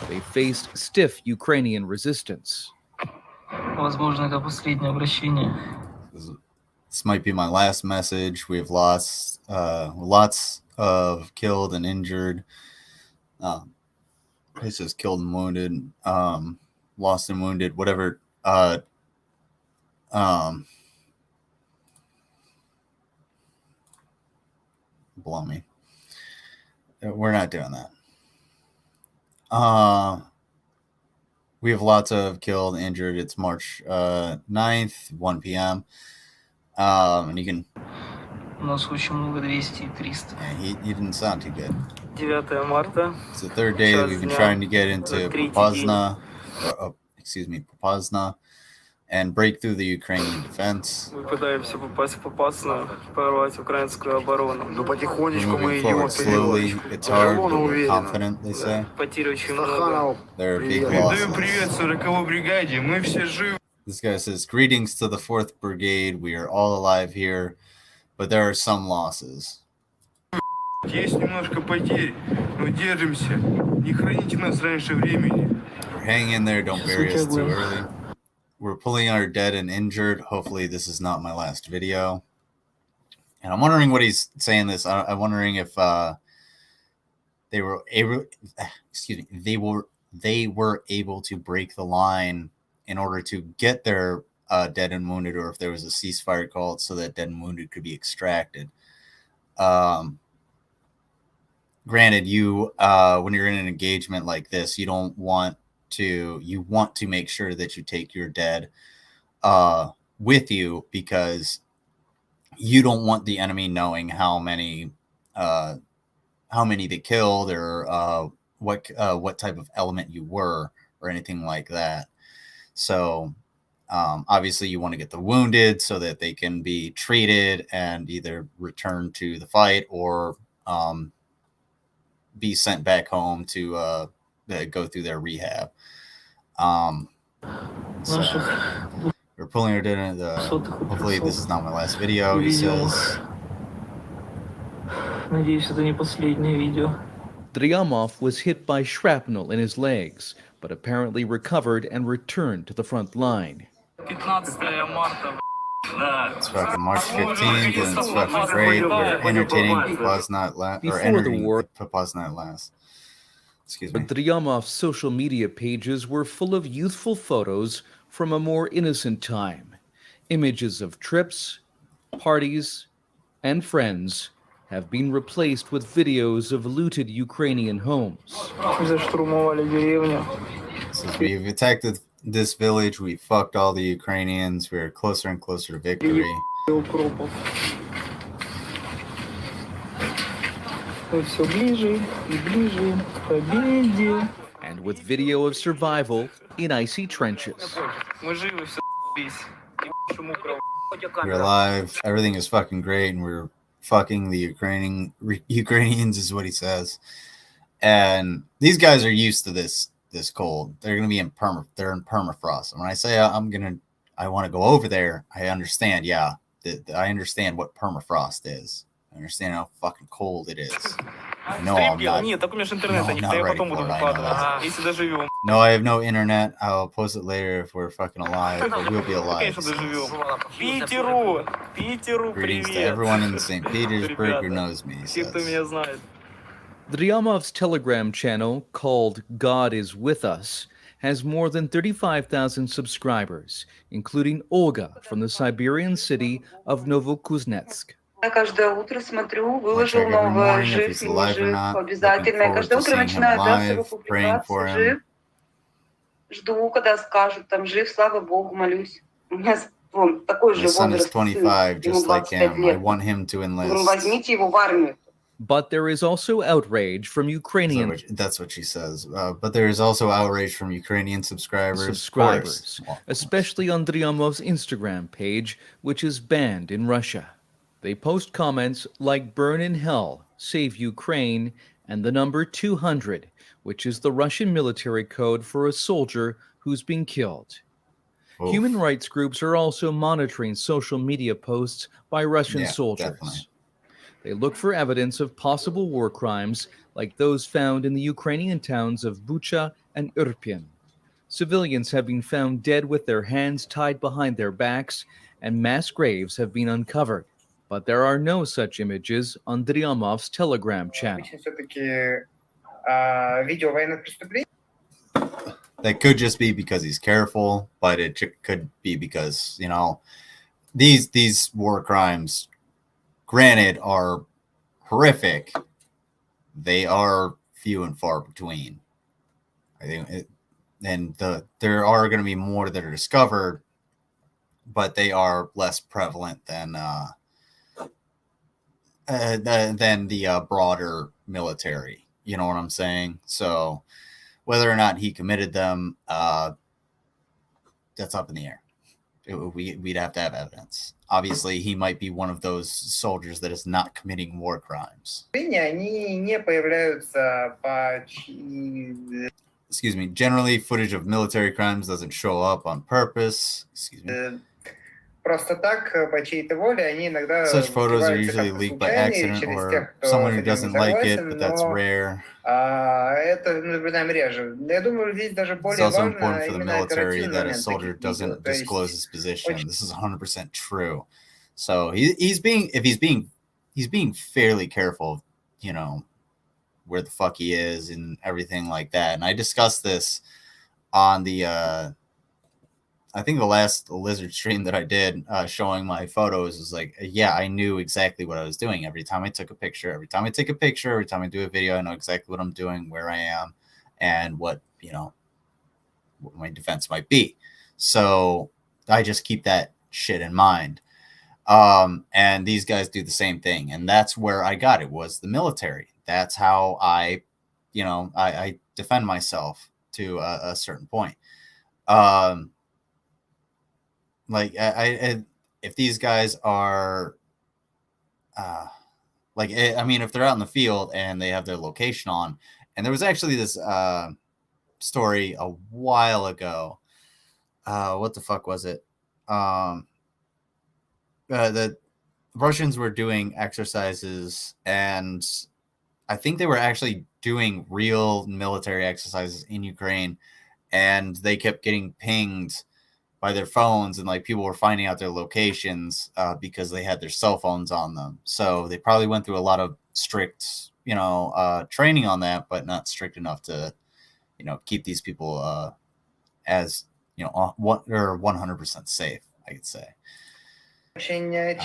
They faced stiff Ukrainian resistance. Возможно, это последнее обращение. This might be my last message. We have lost lots of killed and injured. It says killed and wounded, lost and wounded, whatever. Blow me. We're not doing that. We have lots of killed and injured. It's March 9th, 1 p.m. And you can. У нас очень много 200 и 300. Yeah, he didn't sound too good. 9 марта. It's the third day Час we've been дня. trying to get into Popasna, Popasna, and break through the Ukrainian defense. Мы пытаемся попасть в Попасную, прорвать украинскую оборону. Ну, We're потихонечку мы moving идем forward slowly. вперед. It's hard, but Дрона we're уверенно. confident, they say. Потерь очень много. Стаханов, There are big привет. losses. Привет 40-й бригаде, мы все живы. This guy says, "Greetings to the 4th Brigade. We are all alive here, but there are some losses." Есть немножко потерь, но держимся. Не храните нас раньше времени. Hang in there, don't bury us too early. We're pulling our dead and injured. Hopefully this is not my last video. And I'm wondering what he's saying this. I'm wondering if they were able to break the line in order to get their dead and wounded, or if there was a ceasefire called so that dead and wounded could be extracted. Granted, you when you're in an engagement like this, you want to make sure that you take your dead with you, because you don't want the enemy knowing how many they killed, or what type of element you were, or anything like that. So obviously you want to get the wounded so that they can be treated and either return to the fight or be sent back home to go through their rehab. So we're pulling our dead in the. Hopefully this is not my last video, he says. Надеюсь, это не последнее видео. Dryamov was hit by shrapnel in his legs, but apparently recovered and returned to the front line. 15 марта. It's fucking March 15th, and it's fucking great. We're entertaining Popasna at last, or entering Popasna at last. Excuse me. But Dryamov's social media pages were full of youthful photos from a more innocent time. Images of trips, parties, and friends have been replaced with videos of looted Ukrainian homes. Заштурмовали деревню. Since we've attacked this village, we fucked all the Ukrainians. We're closer and closer to victory. Укропов. Мы все ближе и ближе к победе. And with video of survival in icy trenches. Мы живы, все бись. We're alive. Everything is fucking great, and we're fucking the Ukrainians, is what he says. And these guys are used to this cold. They're gonna be in permafrost. And when I say I want to go over there, I understand. Yeah, I understand what permafrost is. I understand how fucking cold it is. No, I'm not. Нет, так у меня же интернета No, нет, not я ready потом for буду it, I know выкладывать. that. Если доживем. No, I have no internet. I'll post it later if we're fucking alive. But we'll be alive. Конечно, доживем. Питеру! Питеру Greetings to привет! everyone in St. Petersburg who knows me, he Все, кто says. меня знает. Dryamov's Telegram channel, called God is With Us, has more than 35,000 subscribers, including Olga from the Siberian city of Novokuznetsk. Я каждое утро смотрю, I выложил check every новое, morning if жив, he's не alive or жив, not. Looking обязательно. Я forward каждое to утро seeing him начинаю, да, с его live, praying for публикации, him. жив. Жду, когда скажут, там, жив, слава Богу, молюсь. У меня вон, такой My же son is возраст, сын, 25, ему just like 25 him. I лет. want him to Говорю, enlist. возьмите его в армию. But there is also outrage from Ukrainian That's what she says. But there is also outrage from Ukrainian subscribers. Of course. especially on Dryamov's Instagram page, which is banned in Russia. They post comments like "Burn in Hell, Save Ukraine," and the number 200, which is the Russian military code for a soldier who's been killed. Oof. Human rights groups are also monitoring social media posts by Russian Yeah, soldiers. definitely. They look for evidence of possible war crimes like those found in the Ukrainian towns of Bucha and Irpin. Civilians have been found dead with their hands tied behind their backs, and mass graves have been uncovered. But there are no such images on Dryamov's Telegram channel. That could just be because he's careful, but it could be because, you know, these war crimes, granted, are horrific. They are few and far between. I think, there are going to be more that are discovered, but they are less prevalent than the broader military. You know what I'm saying? So whether or not he committed them, that's up in the air. We'd have to have evidence. Obviously, he might be one of those soldiers that is not committing war crimes. Excuse me. Generally, footage of military crimes doesn't show up on purpose. Excuse me. Such photos are usually leaked by accident or someone who doesn't like it, but that's rare. It's also important for the military that a soldier doesn't disclose his position. This is 100% true. So he's being fairly careful, you know, where the fuck he is and everything like that. And I discussed this on the I think the last Lizard stream that I did showing my photos was like, yeah, I knew exactly what I was doing. Every time I took a picture, every time I take a picture, every time I do a video, I know exactly what I'm doing, where I am, and what, you know, what my defense might be. So I just keep that shit in mind. And these guys do the same thing. And that's where I got it, was the military. That's how I, you know, I defend myself to a certain point. Like if these guys are like, I mean, if they're out in the field and they have their location on, and there was actually this story a while ago. What the fuck was it? The Russians were doing exercises, and I think they were actually doing real military exercises in Ukraine, and they kept getting pinged by their phones, and like people were finding out their locations because they had their cell phones on them. So they probably went through a lot of strict, you know, training on that, but not strict enough to, you know, keep these people as, you know, 100% safe, I could say. Which would make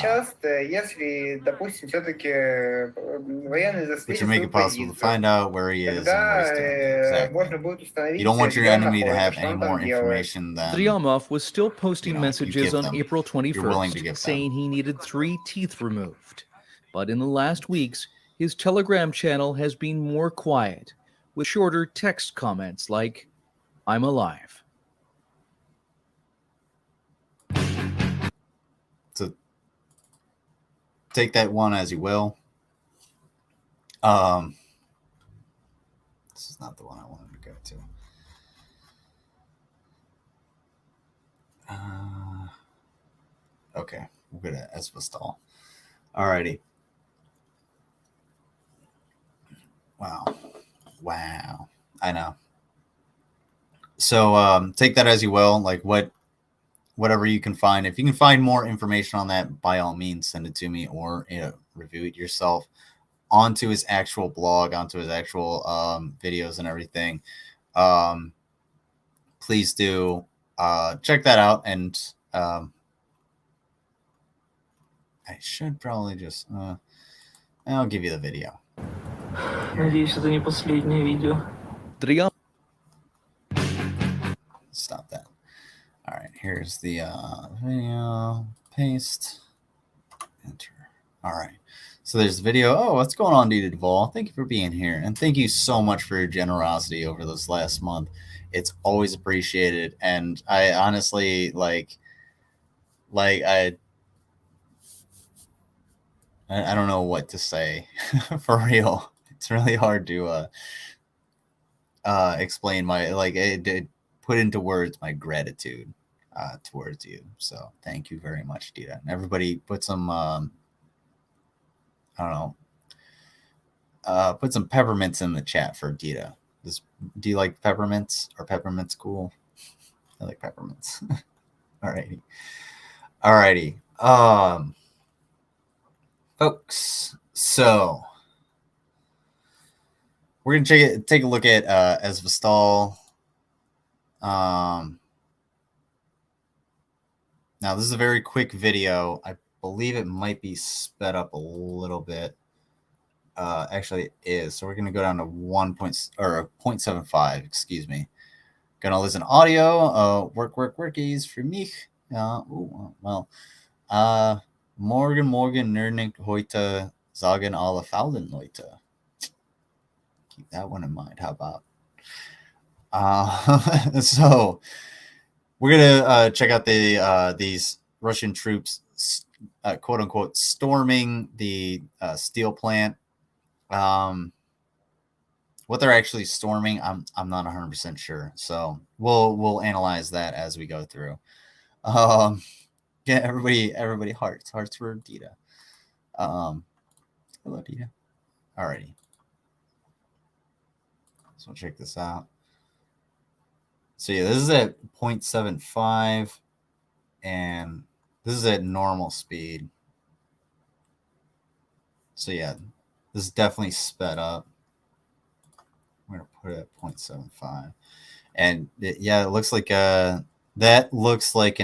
it possible to find out where he is and what he's doing. Exactly. You don't want your enemy to have any more information than Dryomov was still posting you messages give on them. April You're willing to 21st give them. saying he needed 3 teeth removed. But in the last weeks, his Telegram channel has been more quiet, with shorter text comments like, "I'm alive." So take that one as you will. This is not the one I wanted to go to. Okay, we'll go to Esvastal. Alrighty. Wow. I know. So take that as you will. Like whatever you can find. If you can find more information on that, by all means, send it to me, or, you know, review it yourself onto his actual blog, onto his actual videos and everything. Please do check that out. And I should probably just I'll give you the video. Надеюсь, это не последнее видео. Stop that. All right, here's the video. Paste. Enter. All right. So there's the video. Oh, what's going on, Dita Duvall? Thank you for being here. And thank you so much for your generosity over this last month. It's always appreciated. And I honestly, like I don't know what to say for real. It's really hard to explain my, put into words my gratitude towards you. So thank you very much, Dita. And everybody put some put some peppermints in the chat for Dita. Do you like peppermints? Are peppermints cool? I like peppermints. Alrighty. Folks, so we're gonna take a look at Esvastal. Now this is a very quick video. I believe it might be sped up a little bit. Actually it is. So we're gonna go down to 0.75, excuse me. Gonna listen audio, workies for mich. Well, morgen nirnik heute sagen alle Fallen Leute. Keep that one in mind. How about? So we're gonna check out these Russian troops, quote unquote, storming the steel plant. What they're actually storming, I'm not 100% sure. So we'll analyze that as we go through. Yeah, everybody hearts for Dita. Hello, Dita. Alrighty. So check this out. So yeah, this is at 0.75, and this is at normal speed. So yeah, this is definitely sped up. I'm gonna put it at 0.75, and yeah, it looks like that looks like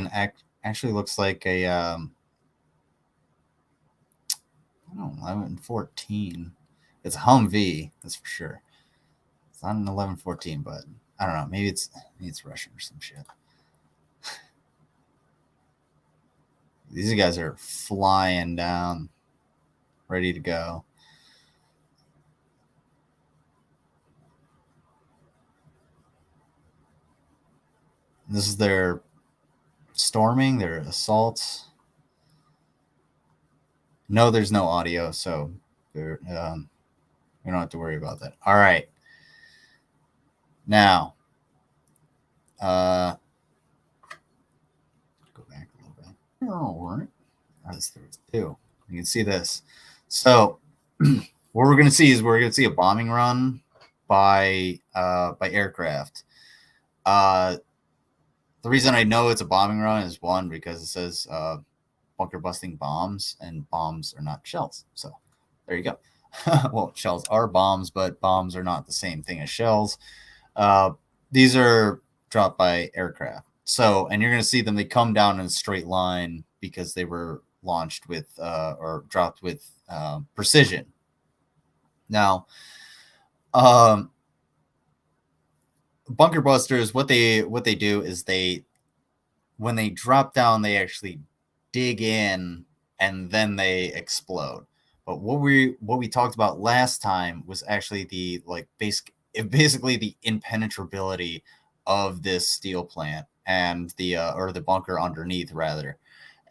actually looks like a I don't know, 1114. It's a Humvee, that's for sure. It's not an 1114, but I don't know. Maybe it's Russian or some shit. These guys are flying down, ready to go. This is their storming, their assaults. No, there's no audio, so we don't have to worry about that. All right. Now, go back a little bit. All right. That's 32. You can see this. So what we're going to see is we're going to see a bombing run by aircraft. The reason I know it's a bombing run is one, because it says bunker busting bombs, and bombs are not shells. So there you go. Well, shells are bombs, but bombs are not the same thing as shells. These are dropped by aircraft. So, and you're going to see them, they come down in a straight line because they were launched with or dropped with precision. Now, bunker busters, what they do is when they drop down, they actually dig in and then they explode. But what we talked about last time was actually the basically the impenetrability of this steel plant and the or the bunker underneath rather,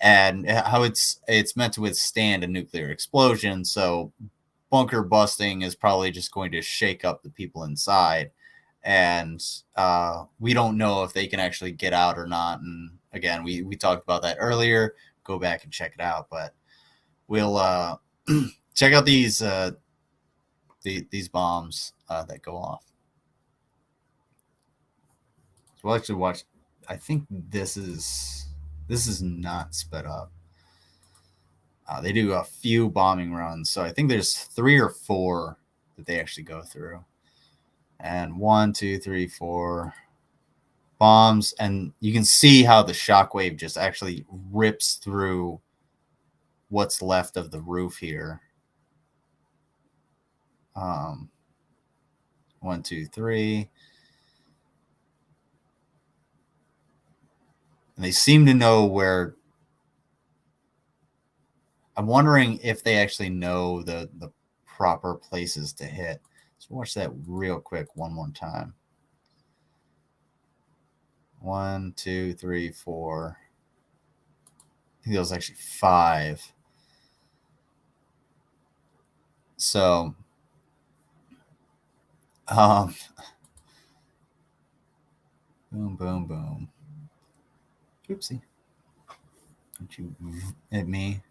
and how it's meant to withstand a nuclear explosion. So bunker busting is probably just going to shake up the people inside, and we don't know if they can actually get out or not. And again, we talked about that earlier. Go back and check it out, but we'll check out these bombs that go off. So we'll actually watch. I think this is not sped up. They do a few bombing runs, so I think there's 3 or 4 that they actually go through. And 1, 2, 3, 4 bombs, and you can see how the shockwave just actually rips through what's left of the roof here. 1, 2, 3. And they seem to know where. I'm wondering if they actually know the proper places to hit. Let's watch that real quick one more time. 1, 2, 3, 4. I think that was actually 5. So, boom, boom, boom. Oopsie. Don't you hit me.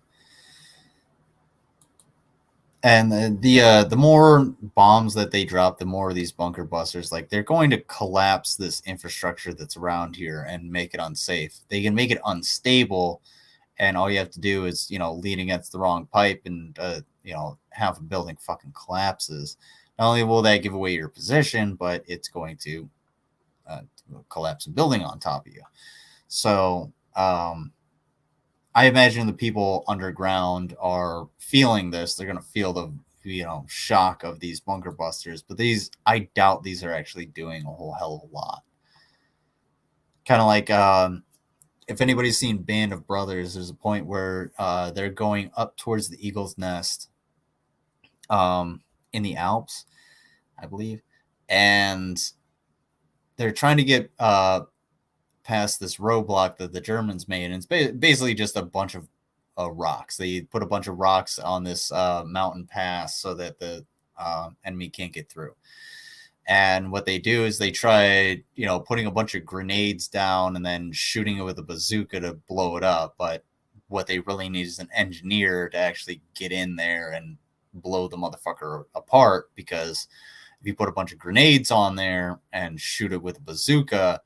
And the more bombs that they drop, the more of these bunker busters, like, they're going to collapse this infrastructure that's around here and make it unsafe. They can make it unstable, and all you have to do is, lean against the wrong pipe, and half a building fucking collapses. Not only will that give away your position, but it's going to collapse a building on top of you. So I imagine the people underground are feeling this. They're going to feel the shock of these bunker busters. But I doubt these are actually doing a whole hell of a lot. Kind of like if anybody's seen Band of Brothers, there's a point where they're going up towards the Eagle's Nest in the Alps, I believe, and they're trying to get past this roadblock that the Germans made, and it's basically just a bunch of rocks. They put a bunch of rocks on this mountain pass so that the enemy can't get through. And what they do is they try, putting a bunch of grenades down and then shooting it with a bazooka to blow it up. But what they really need is an engineer to actually get in there and blow the motherfucker apart, because if you put a bunch of grenades on there and shoot it with a bazooka,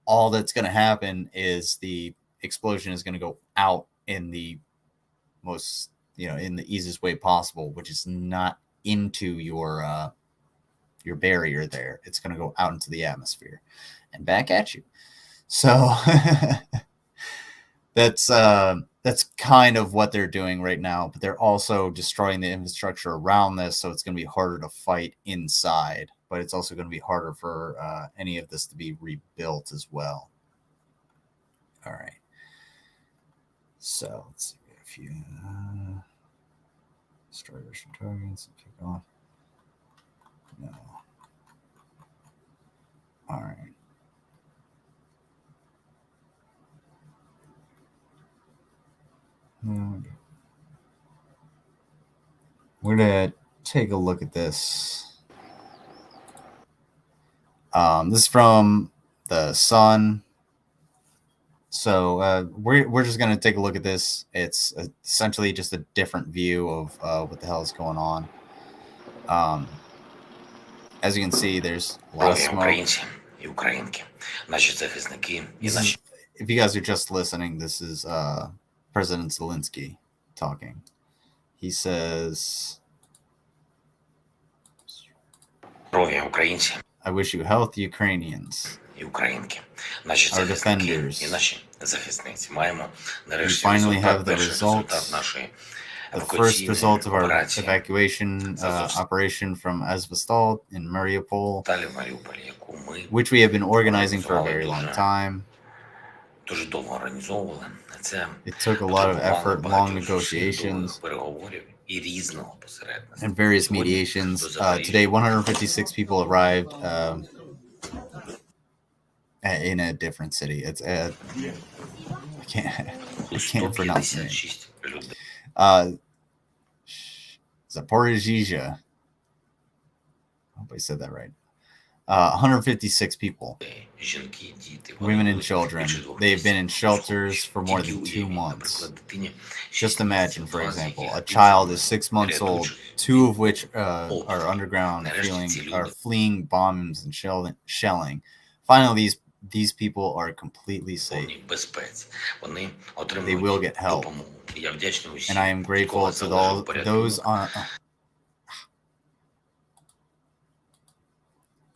all that's going to happen is the explosion is going to go out in the most, in the easiest way possible, which is not into your barrier there. It's going to go out into the atmosphere and back at you. So that's kind of what they're doing right now, but they're also destroying the infrastructure around this, so it's going to be harder to fight inside, but it's also going to be harder for any of this to be rebuilt as well. All right. So let's see if you destroy Russian targets and kick off. No. All right. We're going to take a look at this. This is from the Sun. So we're just going to take a look at this. It's essentially just a different view of what the hell is going on. As you can see, there's a lot of smoke. If you guys are just listening, this is President Zelensky talking. He says, I wish you health, Ukrainians. Our defenders. We finally have the results. The first result of our evacuation operation from Azovstal in Mariupol, which we have been organizing for a very long time. It took a lot of effort, long negotiations, and various mediations. Today, 156 people arrived in a different city. It's I can't pronounce the name. Zaporizhzhia. I hope I said that right. 156 people, women and children. They've been in shelters for more than 2 months. Just imagine, for example, a child is 6 months old, 2 of which are underground, fleeing bombs and shelling. Finally, these people are completely safe. They will get help. And I am grateful to those on...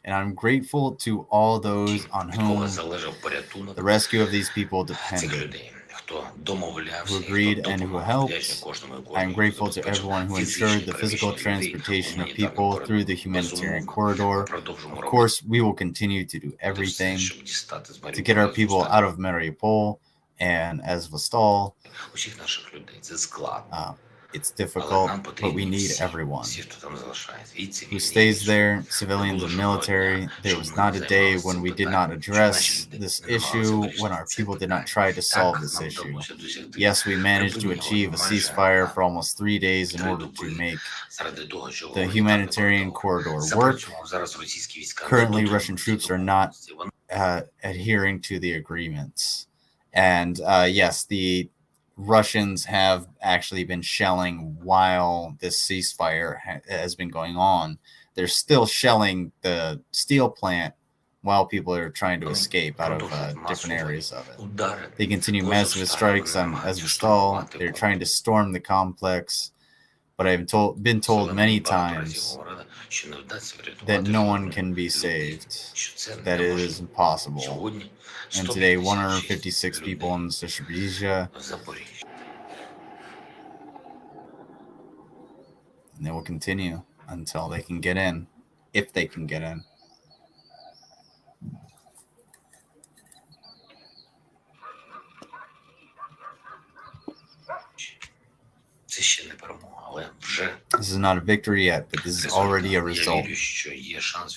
And I'm grateful to all those on whom the rescue of these people depended, who agreed and who helped. I am grateful to everyone who ensured the physical transportation of people through the humanitarian corridor. Of course, we will continue to do everything to get our people out of Mariupol and Azovstal. It's difficult, but we need everyone who stays there, civilians and military. There was not a day when we did not address this issue, when our people did not try to solve this issue. Yes, we managed to achieve a ceasefire for almost 3 days in order to make the humanitarian corridor work. Currently, Russian troops are not adhering to the agreements. And yes, the Russians have actually been shelling while this ceasefire has been going on. They're still shelling the steel plant while people are trying to escape out of different areas of it. They continue massive strikes on Azovstal. They're trying to storm the complex, but I've been told many times that no one can be saved, that it is impossible. And today, 156 people in Zaporizhzhia, and they will continue until they can get in, if they can get in. This is not a victory yet, but this is already a result.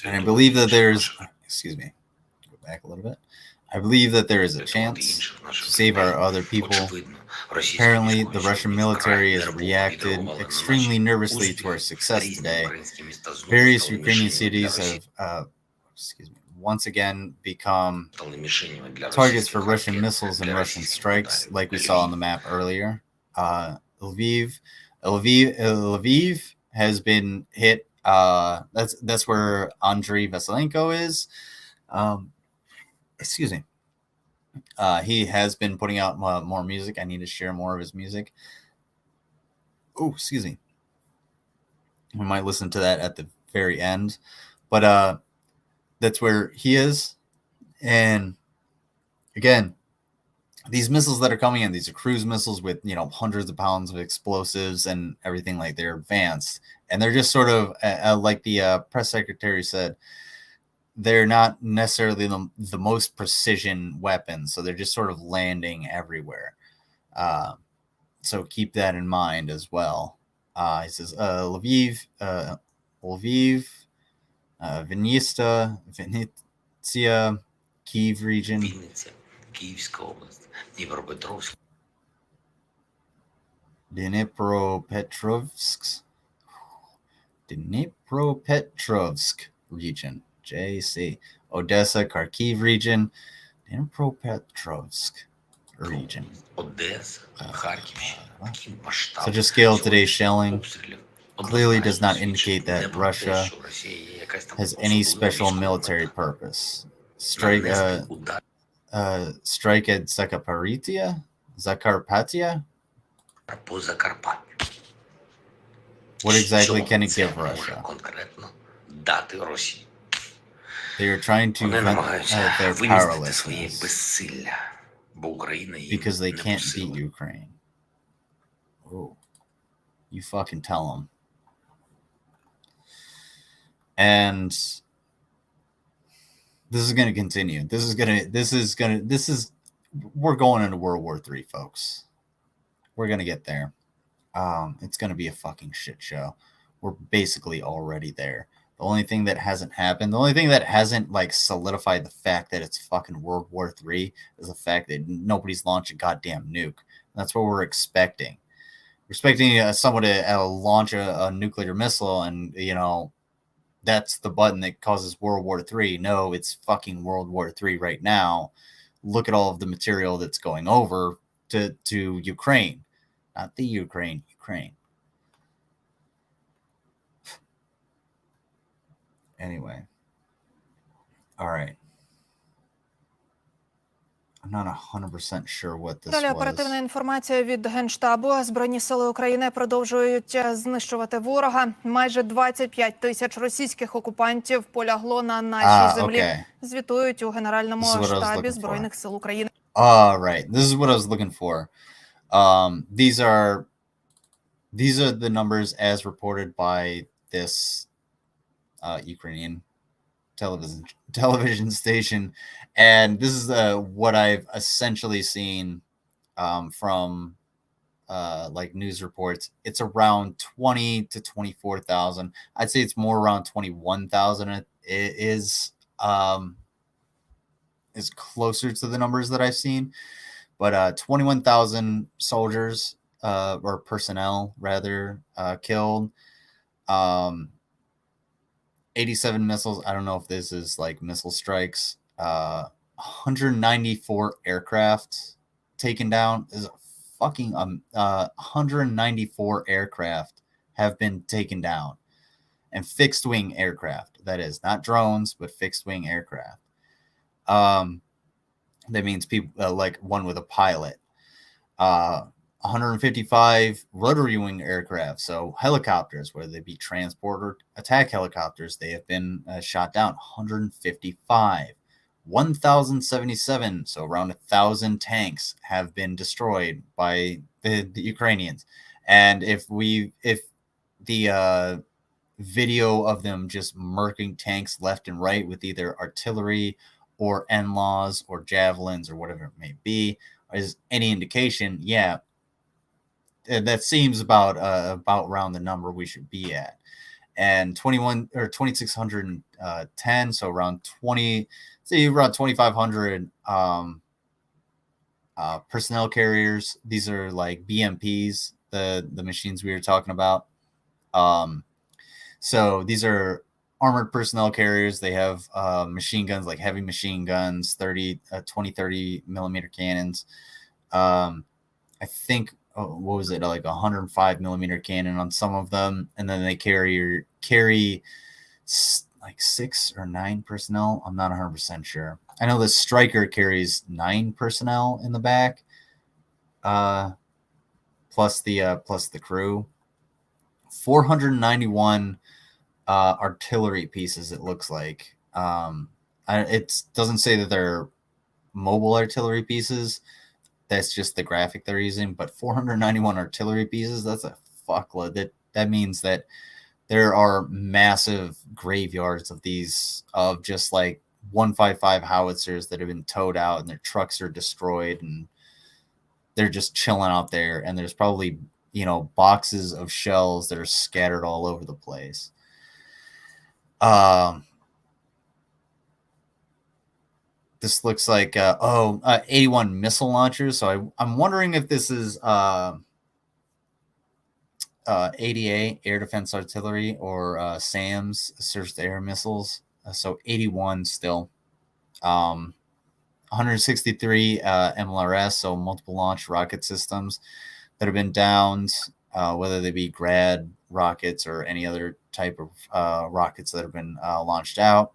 And I believe that there's, excuse me, go back a little bit. I believe that there is a chance to save our other people. Apparently, the Russian military has reacted extremely nervously to our success today. Various Ukrainian cities have, once again become targets for Russian missiles and Russian strikes, like we saw on the map earlier. Lviv has been hit. That's where Andriy Vasilenko is. Excuse me. He has been putting out more music. I need to share more of his music. Oh, excuse me. We might listen to that at the very end, but that's where he is. And again, these missiles that are coming in, these are cruise missiles with, you know, hundreds of pounds of explosives and everything. Like, they're advanced, and they're just sort of like the press secretary said, they're not necessarily the most precision weapons, so they're just sort of landing everywhere. So keep that in mind as well. He says Lviv, Vinnytsia, Kyiv region, Dnipropetrovsk region, JC, Odessa, Kharkiv region, Dnipropetrovsk region. So just scale today's shelling clearly does not indicate that Russia has any special military purpose. Strike at Zakarpattia? What exactly can it give Russia? They are trying to vent their powerlessness because they can't beat Ukraine. Oh, you fucking tell them. And this is going to continue. We're going into World War III, folks. We're going to get there. It's going to be a fucking shit show. We're basically already there. The only thing that hasn't happened, the only thing that hasn't like solidified the fact that it's fucking World War III is the fact that nobody's launched a goddamn nuke. That's what we're expecting. We're expecting someone to launch a nuclear missile, and, you know, that's the button that causes World War III. No, it's fucking World War III right now. Look at all of the material that's going over to Ukraine. Not the Ukraine. Anyway. All right. I'm not 100% sure what this Далі was. оперативна інформація від Генштабу. Збройні сили України продовжують знищувати ворога. Майже 25 тисяч російських окупантів полягло на нашій землі. Okay. Звітують у Генеральному штабі Збройних сил України. Right. This is what I was looking for. These are the numbers as reported by this Ukrainian television station, and this is what I've essentially seen from like news reports. It's around 20 to 24,000. I'd say it's more around 21,000. It is closer to the numbers that I've seen, but 21,000 soldiers or personnel rather killed. 87 missiles. I don't know if this is like missile strikes. 194 aircraft taken down. Is fucking 194 aircraft have been taken down, and fixed wing aircraft. That is not drones, but fixed wing aircraft. That means people like one with a pilot. 155 rotary wing aircraft, so helicopters, whether they be transport or attack helicopters, they have been shot down. 155. 1,077, so around 1,000 tanks have been destroyed by the Ukrainians. And if the video of them just murking tanks left and right with either artillery or NLAWs or javelins or whatever it may be is any indication, yeah, that seems about around the number we should be at. And 2,610, so around 2,500 personnel carriers. These are like BMPs, the machines we were talking about. So these are armored personnel carriers. They have machine guns, like heavy machine guns, 30 millimeter cannons. I think what was it, like 105 millimeter cannon on some of them, and then they carry like 6 or 9 personnel. I'm not 100% sure. I know the Striker carries 9 personnel in the back, plus the crew. 491 artillery pieces. It looks like. It doesn't say that they're mobile artillery pieces. That's just the graphic they're using. But 491 artillery pieces. That's a fuckload. That means that there are massive graveyards of these, of just like 155 howitzers that have been towed out and their trucks are destroyed and they're just chilling out there. And there's probably, boxes of shells that are scattered all over the place. This looks like 81 missile launchers. So I'm wondering if this is ADA, air defense artillery, or SAMs, surface to air missiles. So 81 still. 163 MLRS, so multiple launch rocket systems that have been downed, whether they be Grad rockets or any other type of rockets that have been launched out.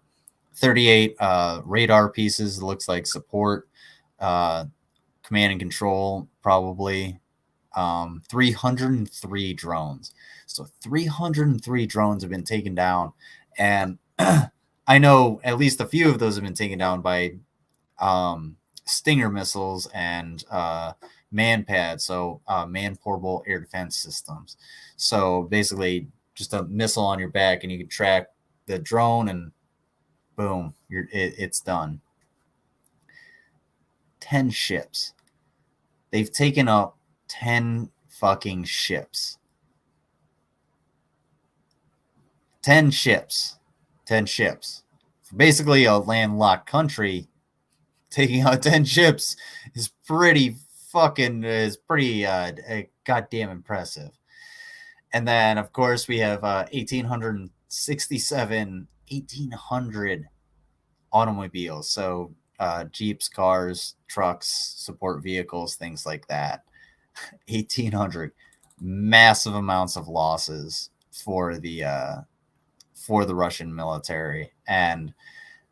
38 radar pieces, it looks like support, command and control, probably. 303 drones. So 303 drones have been taken down. And I know at least a few of those have been taken down by Stinger missiles and man-pad, so man-portable air defense systems. So basically just a missile on your back and you can track the drone and boom, it's done. 10 ships. They've taken up 10 fucking ships. 10 ships. 10 ships. For basically a landlocked country, taking out 10 ships is pretty goddamn impressive. And then, of course, we have 1,800 automobiles. So Jeeps, cars, trucks, support vehicles, things like that. 1,800. Massive amounts of losses for the Russian military. And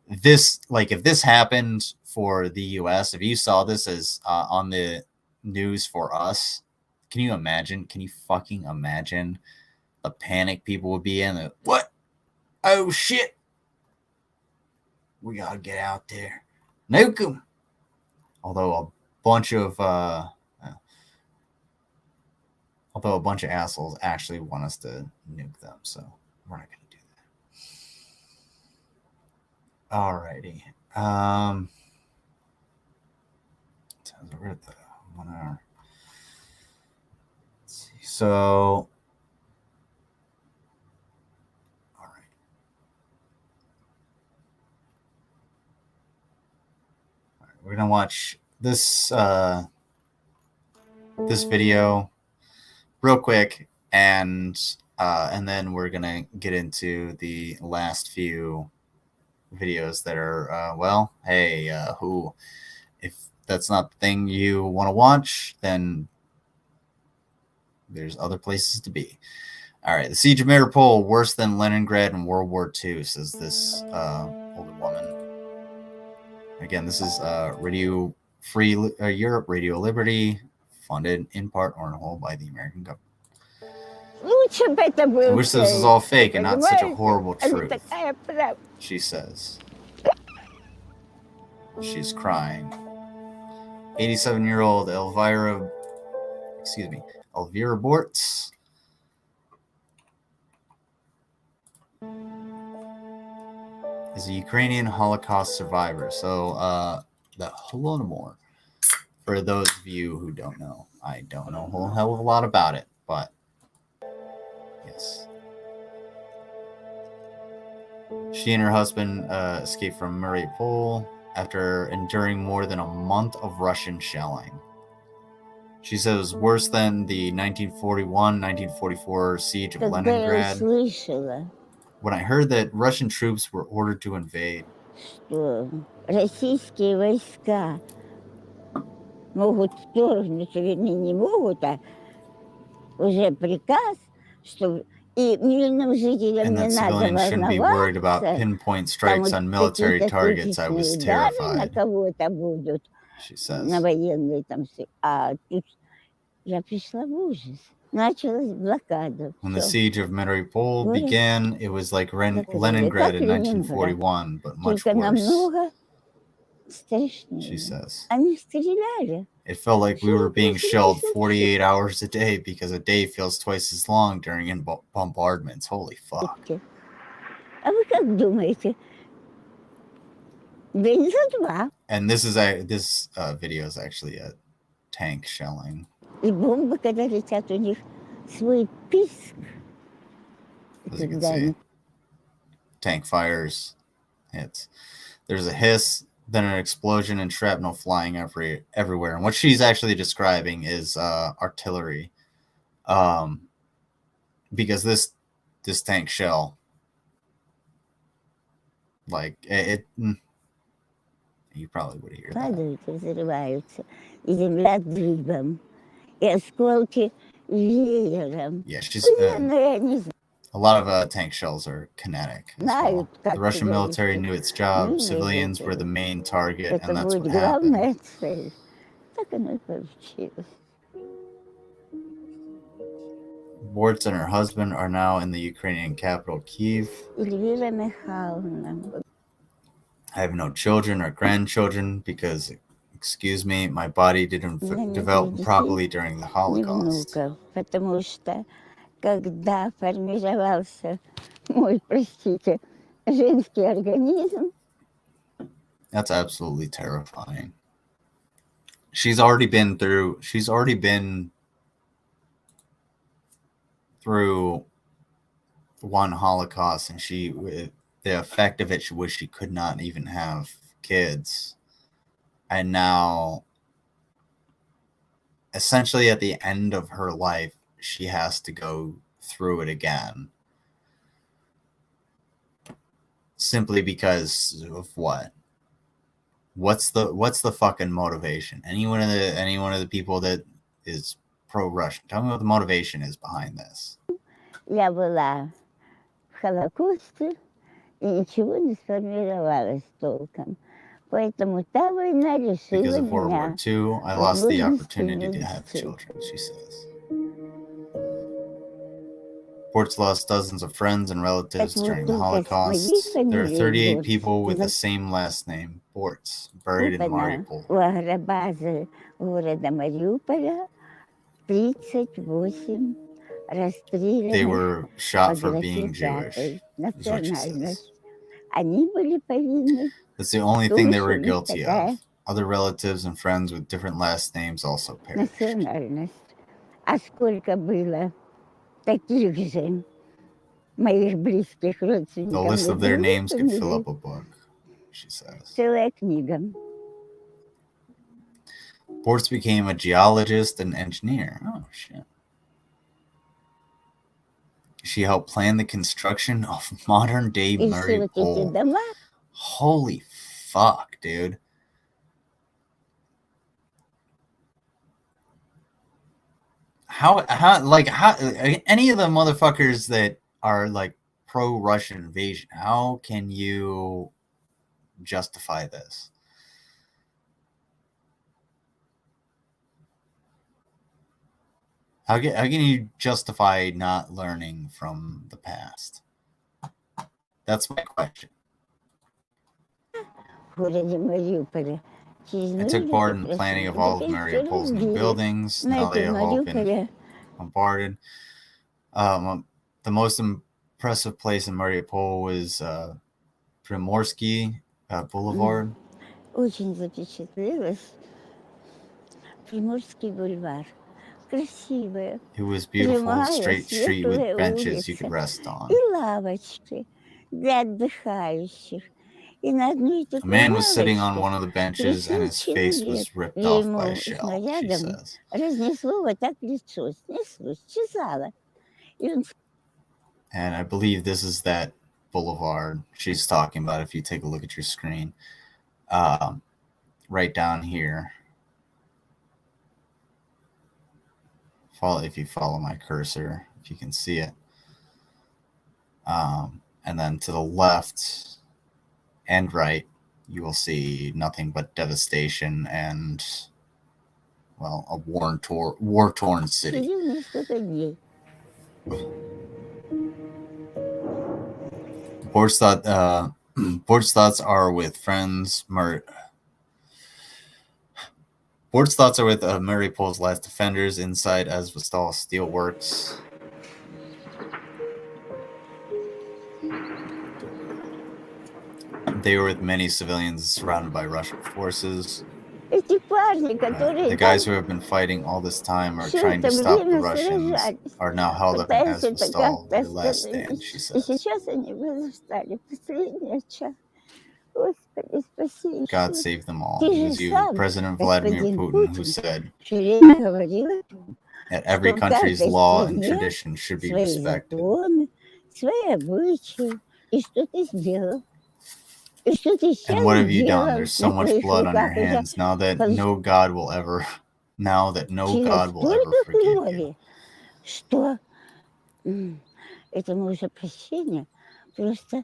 this, like, if this happened for the US, if you saw this as on the news for us, can you imagine? Can you fucking imagine the panic people would be in? What? Oh shit! We gotta get out there, nuke them. Although a bunch of assholes actually want us to nuke them, so we're not gonna do that. Alrighty. We're at the 1 hour. Let's see. So, all right. All right, we're gonna watch this this video real quick, and then we're gonna get into the last few videos that are well, hey, who, if that's not the thing you want to watch, then there's other places to be. All right, the siege of Mariupol worse than Leningrad in World War II, says this older woman. Again, this is Radio Free Europe, Radio Liberty, funded in part or in whole by the American government. I wish this was all fake and not such a horrible truth, she says. She's crying. 87-year-old Elvira Bortz is a Ukrainian Holocaust survivor. So the Holodomor, For those of you who don't know, I don't know a whole hell of a lot about it, but yes. She and her husband escaped from Mariupol after enduring more than a month of Russian shelling. She said it was worse than the 1941-1944 siege of Leningrad. When I heard that Russian troops were ordered to invade, что российские войска могут вторгнуть, вернее, не могут, а уже приказ, что и мирным жителям and не that надо civilians shouldn't be worried about волноваться, pinpoint там strikes вот on military какие-то targets, I was точечные удары на terrified, кого-то будут, she says. на военные там все. А тут я пришла в ужас. Началась блокада. When the Всё. siege of Mariupol Город began, it was like закрыли. Leningrad Как in Ленинград. 1941, but much Только worse, намного she страшнее. says. Они стреляли. It felt like we were being shelled 48 hours a day because a day feels twice as long during bombardments. Holy fuck. А вы как думаете? День за два. And this video is actually a tank shelling. И бомбы, когда летят, у них свой писк. As you can see, tank fires, hits. There's a hiss, then an explosion and shrapnel flying everywhere. And what she's actually describing is artillery, because this tank shell, like it you probably would hear that. Падают, разрываются, и земля дыбом, и осколки веером. Yeah, she's Ну, я не знаю. a lot of tank shells are kinetic as well. The Russian military knew its job. Civilians were the main target, Это and that's будет what happened. главная цель. Так оно и получилось. Bortz and her husband are now in the Ukrainian capital, Kyiv. Эльвира Михайловна. I have no children or grandchildren because, excuse me, my body didn't develop properly during the Holocaust. Внуков, потому что когда формировался мой, простите, женский организм, That's absolutely terrifying. She's already been through one Holocaust, and the effect of it was she could not even have kids. And now, essentially at the end of her life, she has to go through it again. Simply because of what? What's the fucking motivation? Any one of the people that is pro-Russian, tell me what the motivation is behind this. я была в Холокосте, и ничего не сформировалось толком. Поэтому та война Because лишила of World War меня II, I lost the возможности opportunity to иметь have детей. children, she says. Bortz lost dozens of friends and relatives Так вот during the только с Holocaust. моей There are фамилией 38 Борц people with the за- same last name, Bortz, buried in куплена Mariupol. у агробазы города Мариуполя 38 They расстрелянных were по shot for being графе Jewish, пятой is what she says. национальность. Они были повинны. That's the only thing they were Слушай, guilty такая. of. Other relatives and friends with different last names also perished. Национальность. А сколько было таких же моих близких The родственников? list of their names could fill up фамилий. a book, she says. Целая книга. Bortz became a geologist and engineer. Oh, shit. She helped plan the construction of modern-day И все вот эти Mariupol. дома, Holy fuck, dude. How any of the motherfuckers that are like pro-Russian invasion, how can you justify this? How can you justify not learning from the past? That's my question. в городе Мариуполе. Через I took ноябрь part in the прошли. planning of И all of теперь всё Mariupol's new разбили. buildings. Now Знаете, they в have all been Мариуполе bombarded. The most impressive place in Mariupol was Primorsky Boulevard. очень запечатлелось Приморский бульвар. Красивая. It was beautiful, Прямая, straight street with светлая benches you улица. could rest on. И лавочки для отдыхающих. И на одной A такой man was sitting on лавочке one of the benches and his присел face человек. was ripped И off by ему a shell, she снарядом says. разнесло вот так лицо. Снесло, счесало. И он And I believe this is that boulevard she's talking about if you take a look at your screen. Right down here. If you follow my cursor, if you can see it. And then to the left and right, you will see nothing but devastation and, well, a war-torn city. сидел несколько дней. Board's thoughts are with friends. Board's thoughts are with Mariupol's last defenders inside Azovstal Steelworks. They were with many civilians surrounded by Russian forces. Эти парни, которые The guys who have been fighting all this time are всё trying to это stop the время Russians сражались, are now held up in пытались это Azovstal, как-то their last stand, остановить. she И says. сейчас они встали. Последний час. Господи, спаси их. God save them all. Ты It же was you, сам, President Vladimir господин Putin, who Путин, said всё время говорил о том, that every что в country's каждой law and стране tradition should be свои respected. законы, свои обычаи. И что ты сделал? И что ты сейчас And what have you done? сделал There's so на much твоих blood on your руках уже? hands now that no God will ever Через forgive you. крови, что этому уже прощения просто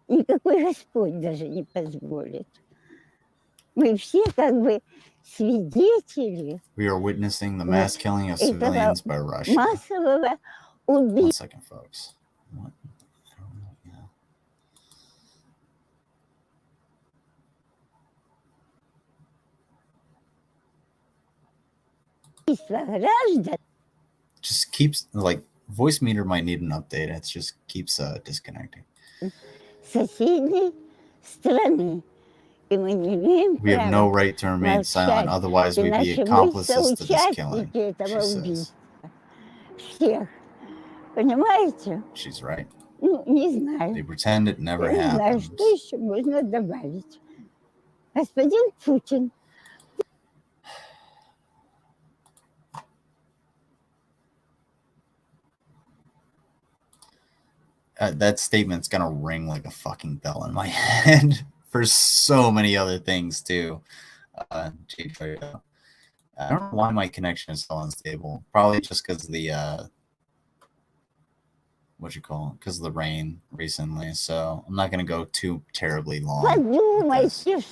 никакой Господь даже не позволит. Мы все как бы свидетели We are witnessing the mass killing of этого civilians by Russia. массового One убийства. second, folks. What? I don't know, yeah. Граждан. Just keeps, like, voice meter might need an update. It just keeps disconnecting. Соседней страны. И мы не имеем We have no права right to remain silent, молчать, otherwise we'd be иначе мы accomplices to this killing, соучастники этого she says. убийства. Всех. Понимаете? She's right. Ну, не They знаю. pretend it never Я не знаю, happened. что еще можно добавить. Господин Путин. That statement's gonna ring like a fucking bell in my head for so many other things too. I don't know why my connection is so unstable. Probably just because the because of the rain recently. So I'm not gonna go too terribly long. Подумайте,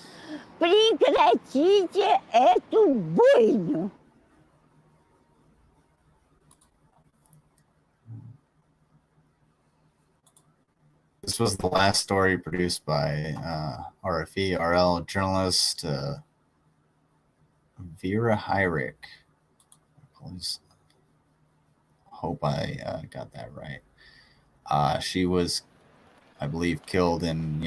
прекратите эту бойню. This was the last story produced by RFE RL journalist Vera Hyrick. Please hope I got that right. She was, I believe, killed in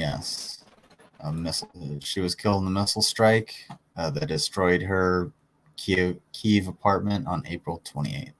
a missile. She was killed in the missile strike that destroyed her Kiev apartment on April 28th.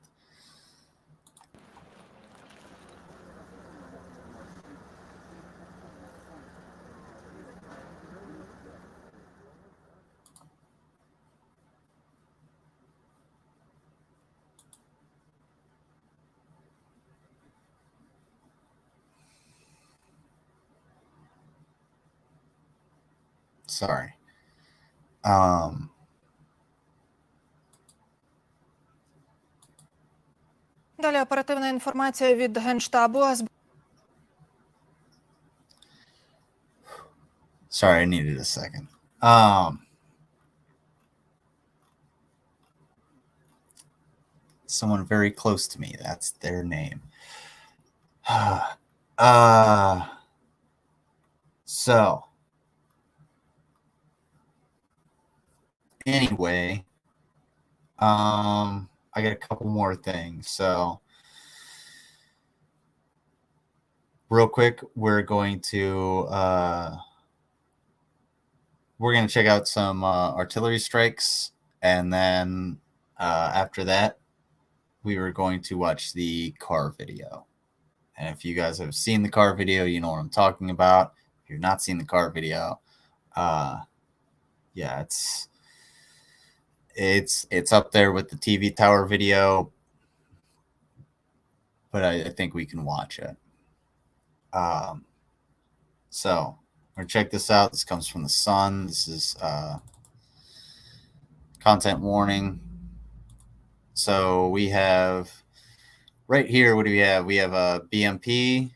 Sorry. Далі оперативна інформація від Генштабу. Sorry, I needed a second. Someone very close to me. That's their name. So anyway, I got a couple more things. So real quick, we're going to we're gonna check out some artillery strikes, and then after that, we were going to watch the car video. And if you guys have seen the car video, you know what I'm talking about. If you've not seen the car video, yeah, it's up there with the TV tower video, but I think we can watch it. So we're gonna check this out. This comes from the Sun. This is content warning. So we have right here. What do we have? We have a BMP.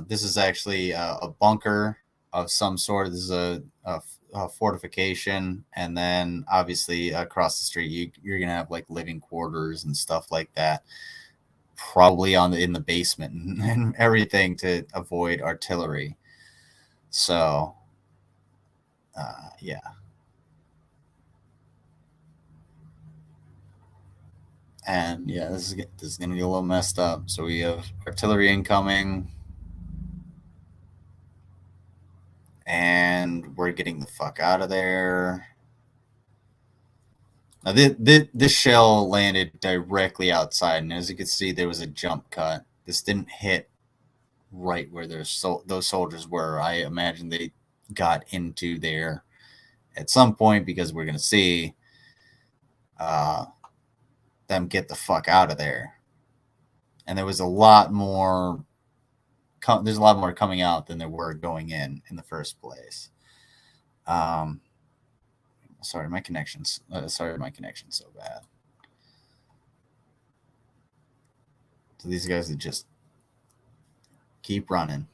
This is actually a bunker of some sort. This is a fortification, and then obviously across the street you're gonna have like living quarters and stuff like that, probably in the basement and everything to avoid artillery. So yeah, and yeah, this is gonna get a little messed up. So we have artillery incoming, and we're getting the fuck out of there. Now, this shell landed directly outside, and as you can see, there was a jump cut. This didn't hit right where those soldiers were. I imagine they got into there at some point, because we're going to see them get the fuck out of there. And there was a lot more. There's a lot more coming out than there were going in the first place. Sorry, my connection's so bad. So these guys would just keep running,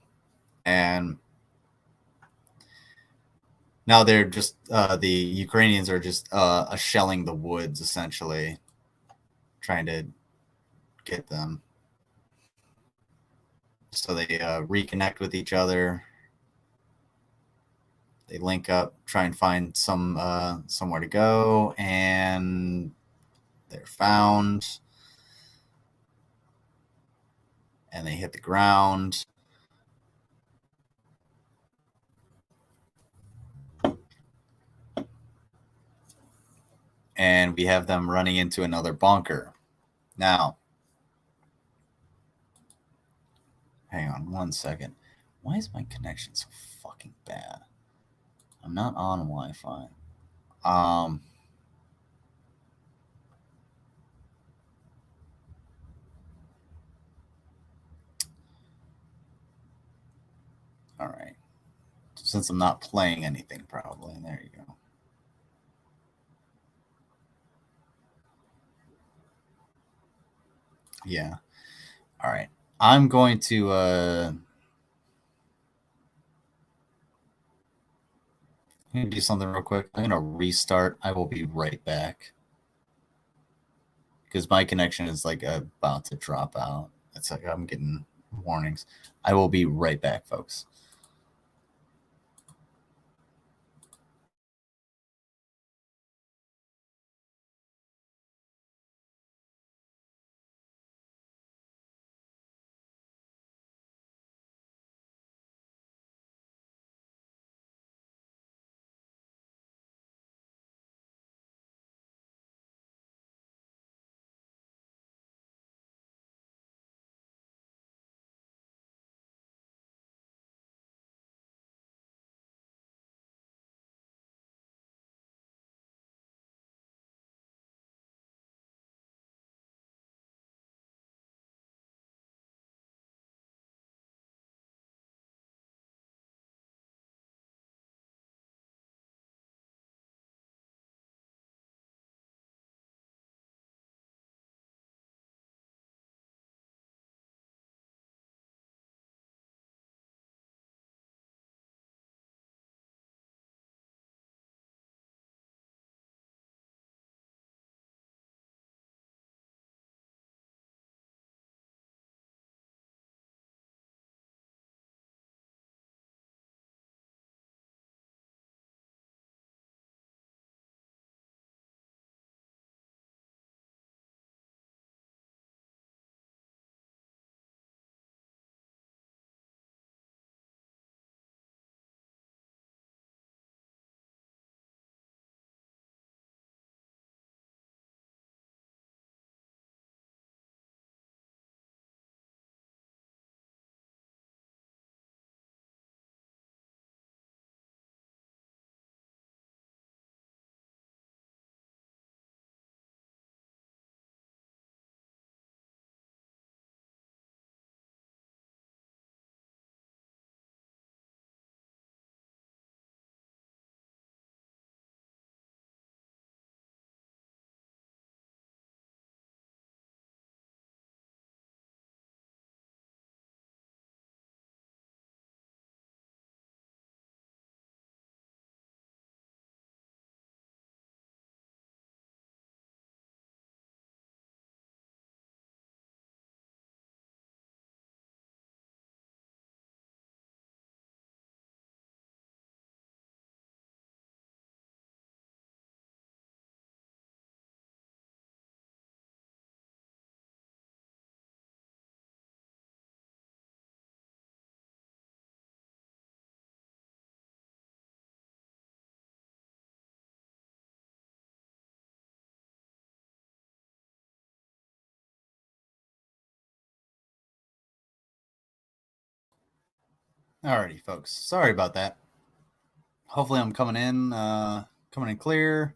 and now they're just the Ukrainians are just shelling the woods, essentially trying to get them. So they reconnect with each other. They link up, try and find somewhere to go, and they're found. And they hit the ground. And we have them running into another bunker. Now, hang on one second. Why is my connection so fucking bad? I'm not on Wi-Fi. All right. Since I'm not playing anything, probably. There you go. Yeah. All right. I'm going to I'm going to do something real quick. I'm going to restart. I will be right back, because my connection is like about to drop out. It's like I'm getting warnings. I will be right back, folks. Alrighty, folks. Sorry about that. Hopefully I'm coming in clear.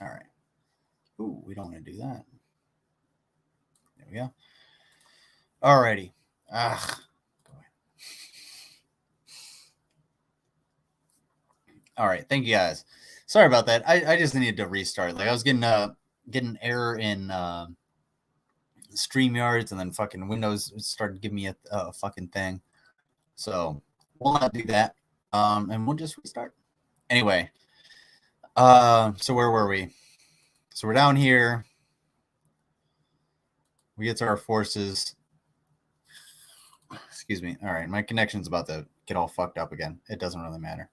All right. Ooh, we don't want to do that. There we go. Alrighty. All right. Thank you guys. Sorry about that. I just needed to restart. Like I was getting an error in StreamYards, and then fucking Windows started giving me a fucking thing. So we'll not do that. And we'll just restart. Anyway. So where were we? So we're down here. We get to our forces. Excuse me. All right. My connection's about to get all fucked up again. It doesn't really matter.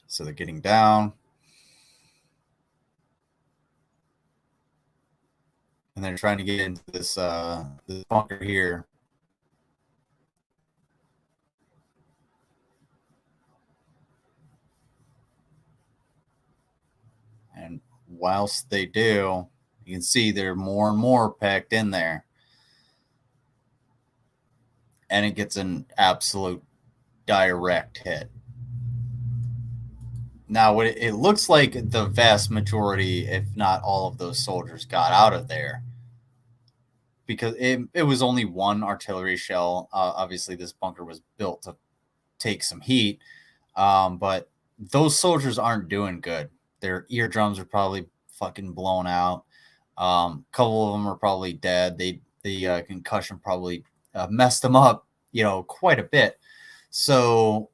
So they're getting down. And they're trying to get into this bunker here. And whilst they do, you can see there are more and more packed in there. And it gets an absolute direct hit. Now, it looks like the vast majority, if not all of those soldiers, got out of there. Because it was only one artillery shell. Obviously, this bunker was built to take some heat. But those soldiers aren't doing good. Their eardrums are probably fucking blown out. A couple of them are probably dead. The concussion probably messed them up, quite a bit. So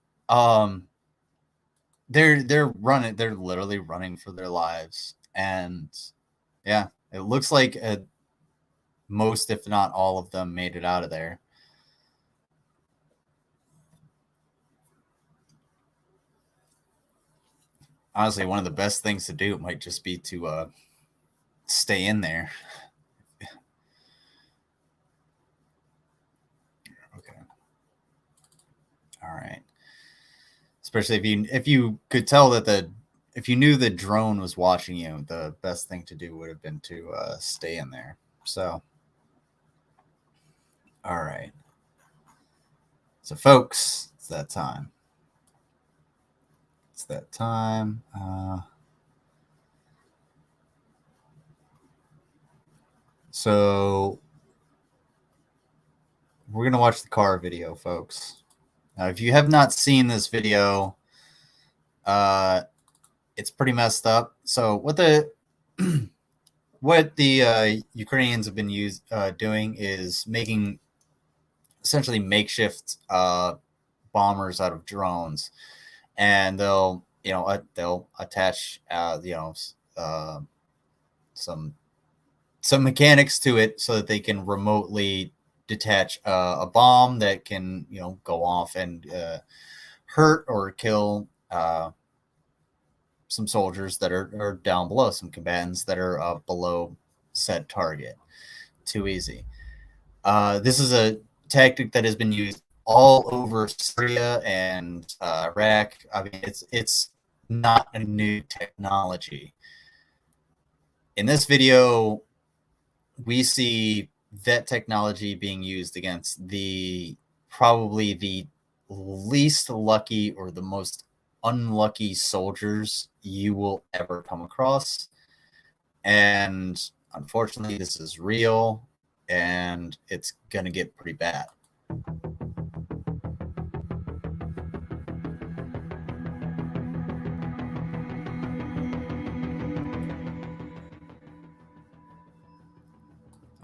they're running. They're literally running for their lives. And yeah, it looks like most, if not all of them, made it out of there. Honestly, one of the best things to do might just be to stay in there. Okay. All right. Especially if you could tell that if you knew the drone was watching you, the best thing to do would have been to stay in there. So, all right. So, folks, it's that time. It's that time. So we're going to watch the car video, folks. Now, if you have not seen this video, it's pretty messed up. So what the Ukrainians have been doing is making essentially makeshift bombers out of drones. And they'll attach some mechanics to it so that they can remotely detach a bomb that can go off and hurt or kill some soldiers that are down below, some combatants that are below said target. Too easy. This is a tactic that has been used all over Syria and Iraq. I mean, it's not a new technology. In this video, we see that technology being used against probably the least lucky or the most unlucky soldiers you will ever come across. And unfortunately, this is real, and it's going to get pretty bad.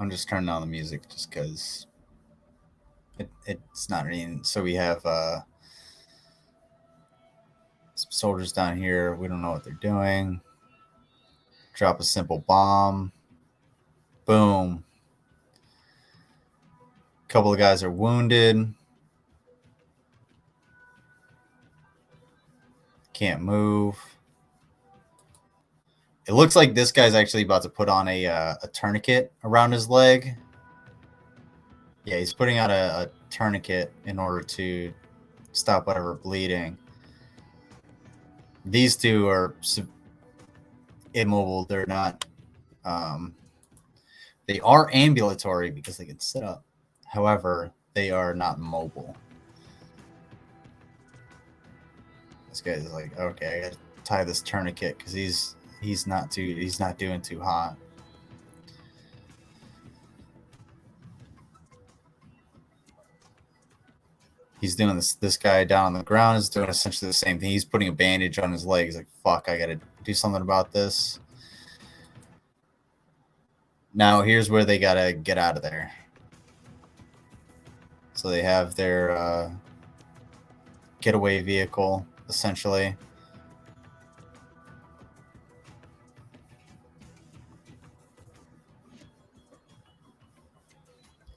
I'm just turning on the music just because it's not really. So we have some soldiers down here. We don't know what they're doing. Drop a simple bomb. Boom. A couple of guys are wounded. Can't move. It looks like this guy's actually about to put on a tourniquet around his leg. Yeah, he's putting on a tourniquet in order to stop whatever bleeding. These two are immobile. They're not. They are ambulatory because they can sit up. However, they are not mobile. This guy's like, okay, I gotta tie this tourniquet because he's not doing too hot. He's doing this guy down on the ground is doing essentially the same thing. He's putting a bandage on his leg. He's like, fuck, I gotta do something about this. Now here's where they gotta get out of there. So they have their getaway vehicle, essentially.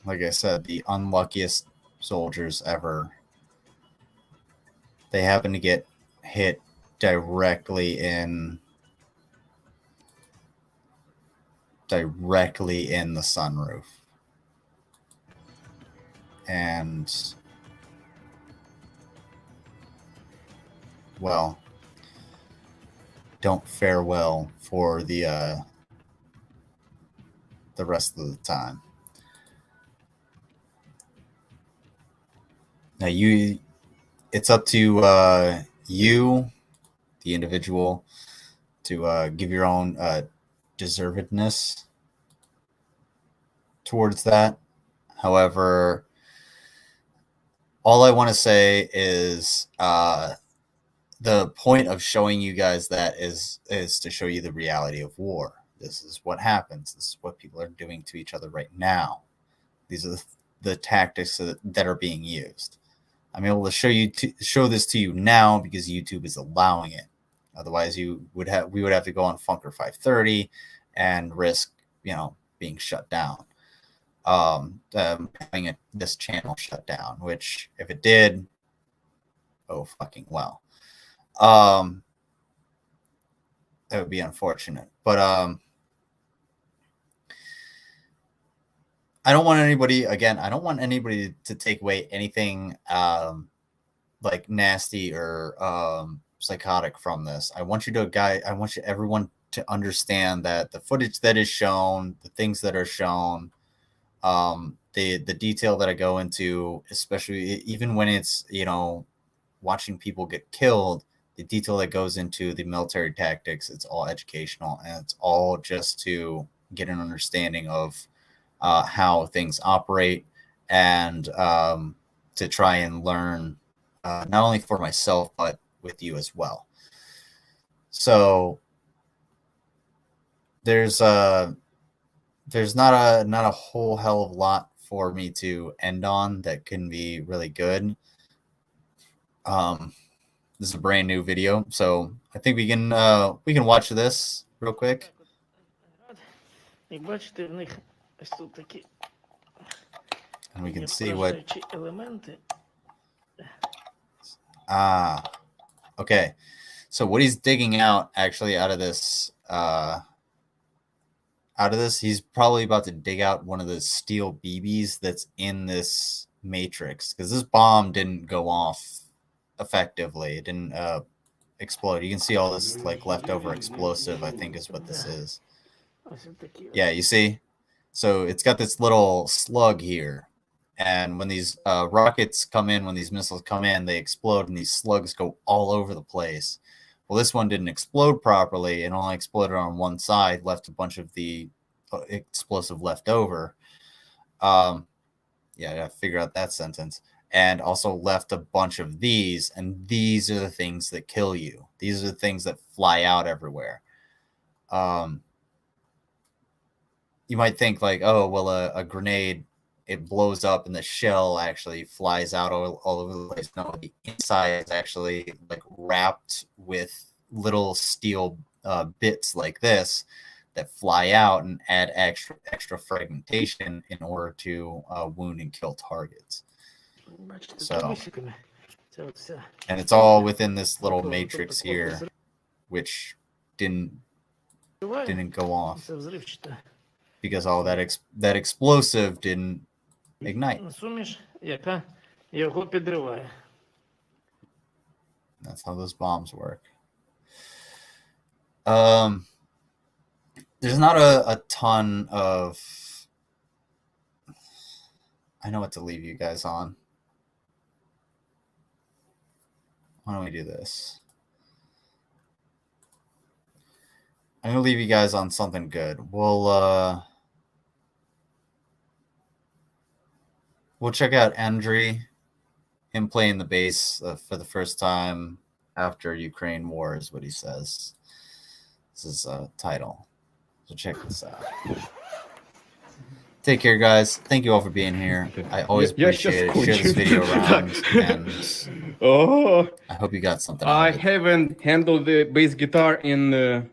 Like I said, the unluckiest soldiers ever. They happen to get hit directly in the sunroof. And well, don't fare well for the rest of the time. Now it's up to you, the individual, to give your own deservedness towards that. However, all I want to say is the point of showing you guys that is to show you the reality of war. This is what happens. This is what people are doing to each other right now. These are the tactics that are being used. I'm able to show this to you now because YouTube is allowing it. Otherwise, we would have to go on Funker 530 and risk, being shut down. Having this channel shut down, which if it did, oh fucking well. That would be unfortunate. But I don't want anybody to take away anything like nasty or psychotic from this. I want everyone to understand that the footage that is shown, the things that are shown, the detail that I go into, especially even when it's, watching people get killed, the detail that goes into the military tactics, it's all educational, and it's all just to get an understanding of how things operate, and to try and learn not only for myself but with you as well. So there's not a whole hell of a lot for me to end on that can be really good. This is a brand new video, so I think we can watch this real quick. And we can see what... okay. So what he's digging out, actually, out of this, he's probably about to dig out one of the steel BBs that's in this matrix, because this bomb didn't go off effectively. It didn't explode. You can see all this like leftover explosive, I think is what this is. Yeah, you see? So it's got this little slug here. And when these rockets come in, when these missiles come in, they explode and these slugs go all over the place. Well, this one didn't explode properly. It only exploded on one side, left a bunch of the explosive left over. Yeah, I gotta figure out that sentence. And also left a bunch of these, and these are the things that kill you. These are the things that fly out everywhere. You might think like, oh, well, a grenade, it blows up and the shell actually flies out all over the place. No, the inside is actually like wrapped with little steel bits like this that fly out and add extra fragmentation in order to wound and kill targets. So, and it's all within this little matrix here, which didn't go off because all that explosive didn't ignite. That's how those bombs work. there's not a ton of. I know what to leave you guys on. Why don't we do this? I'm gonna leave you guys on something good. We'll check out Andriy, him playing the bass for the first time after Ukraine war is what he says. This is a title. So check this out. Take care, guys. Thank you all for being here. I always appreciate it. Share this video around, and Oh, I hope you got something out I of it. haven't handled the bass guitar in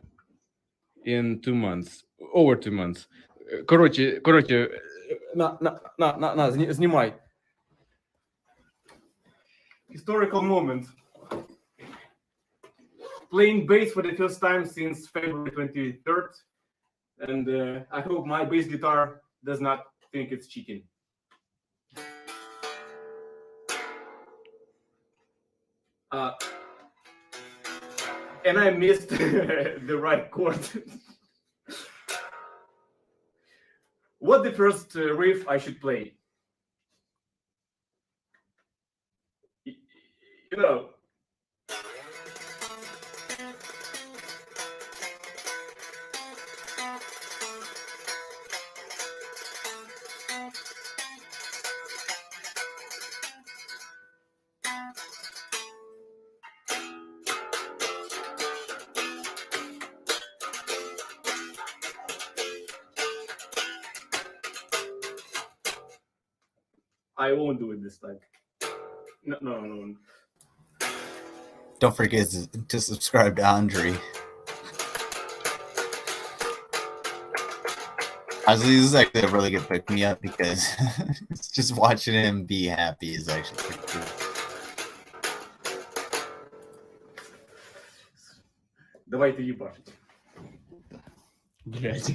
2 months. Over 2 months. Короче, знімай. Historical moment. Playing bass for the first time since February 23rd, and I hope my bass guitar does not think it's cheating. And I missed the right chord. What the first riff I should play? You know. I won't do it this time. No. Don't forget to subscribe to Andriy. Honestly, this is actually a really good pick me up because just watching him be happy is actually pretty cool. Давайте їбашить. Блять.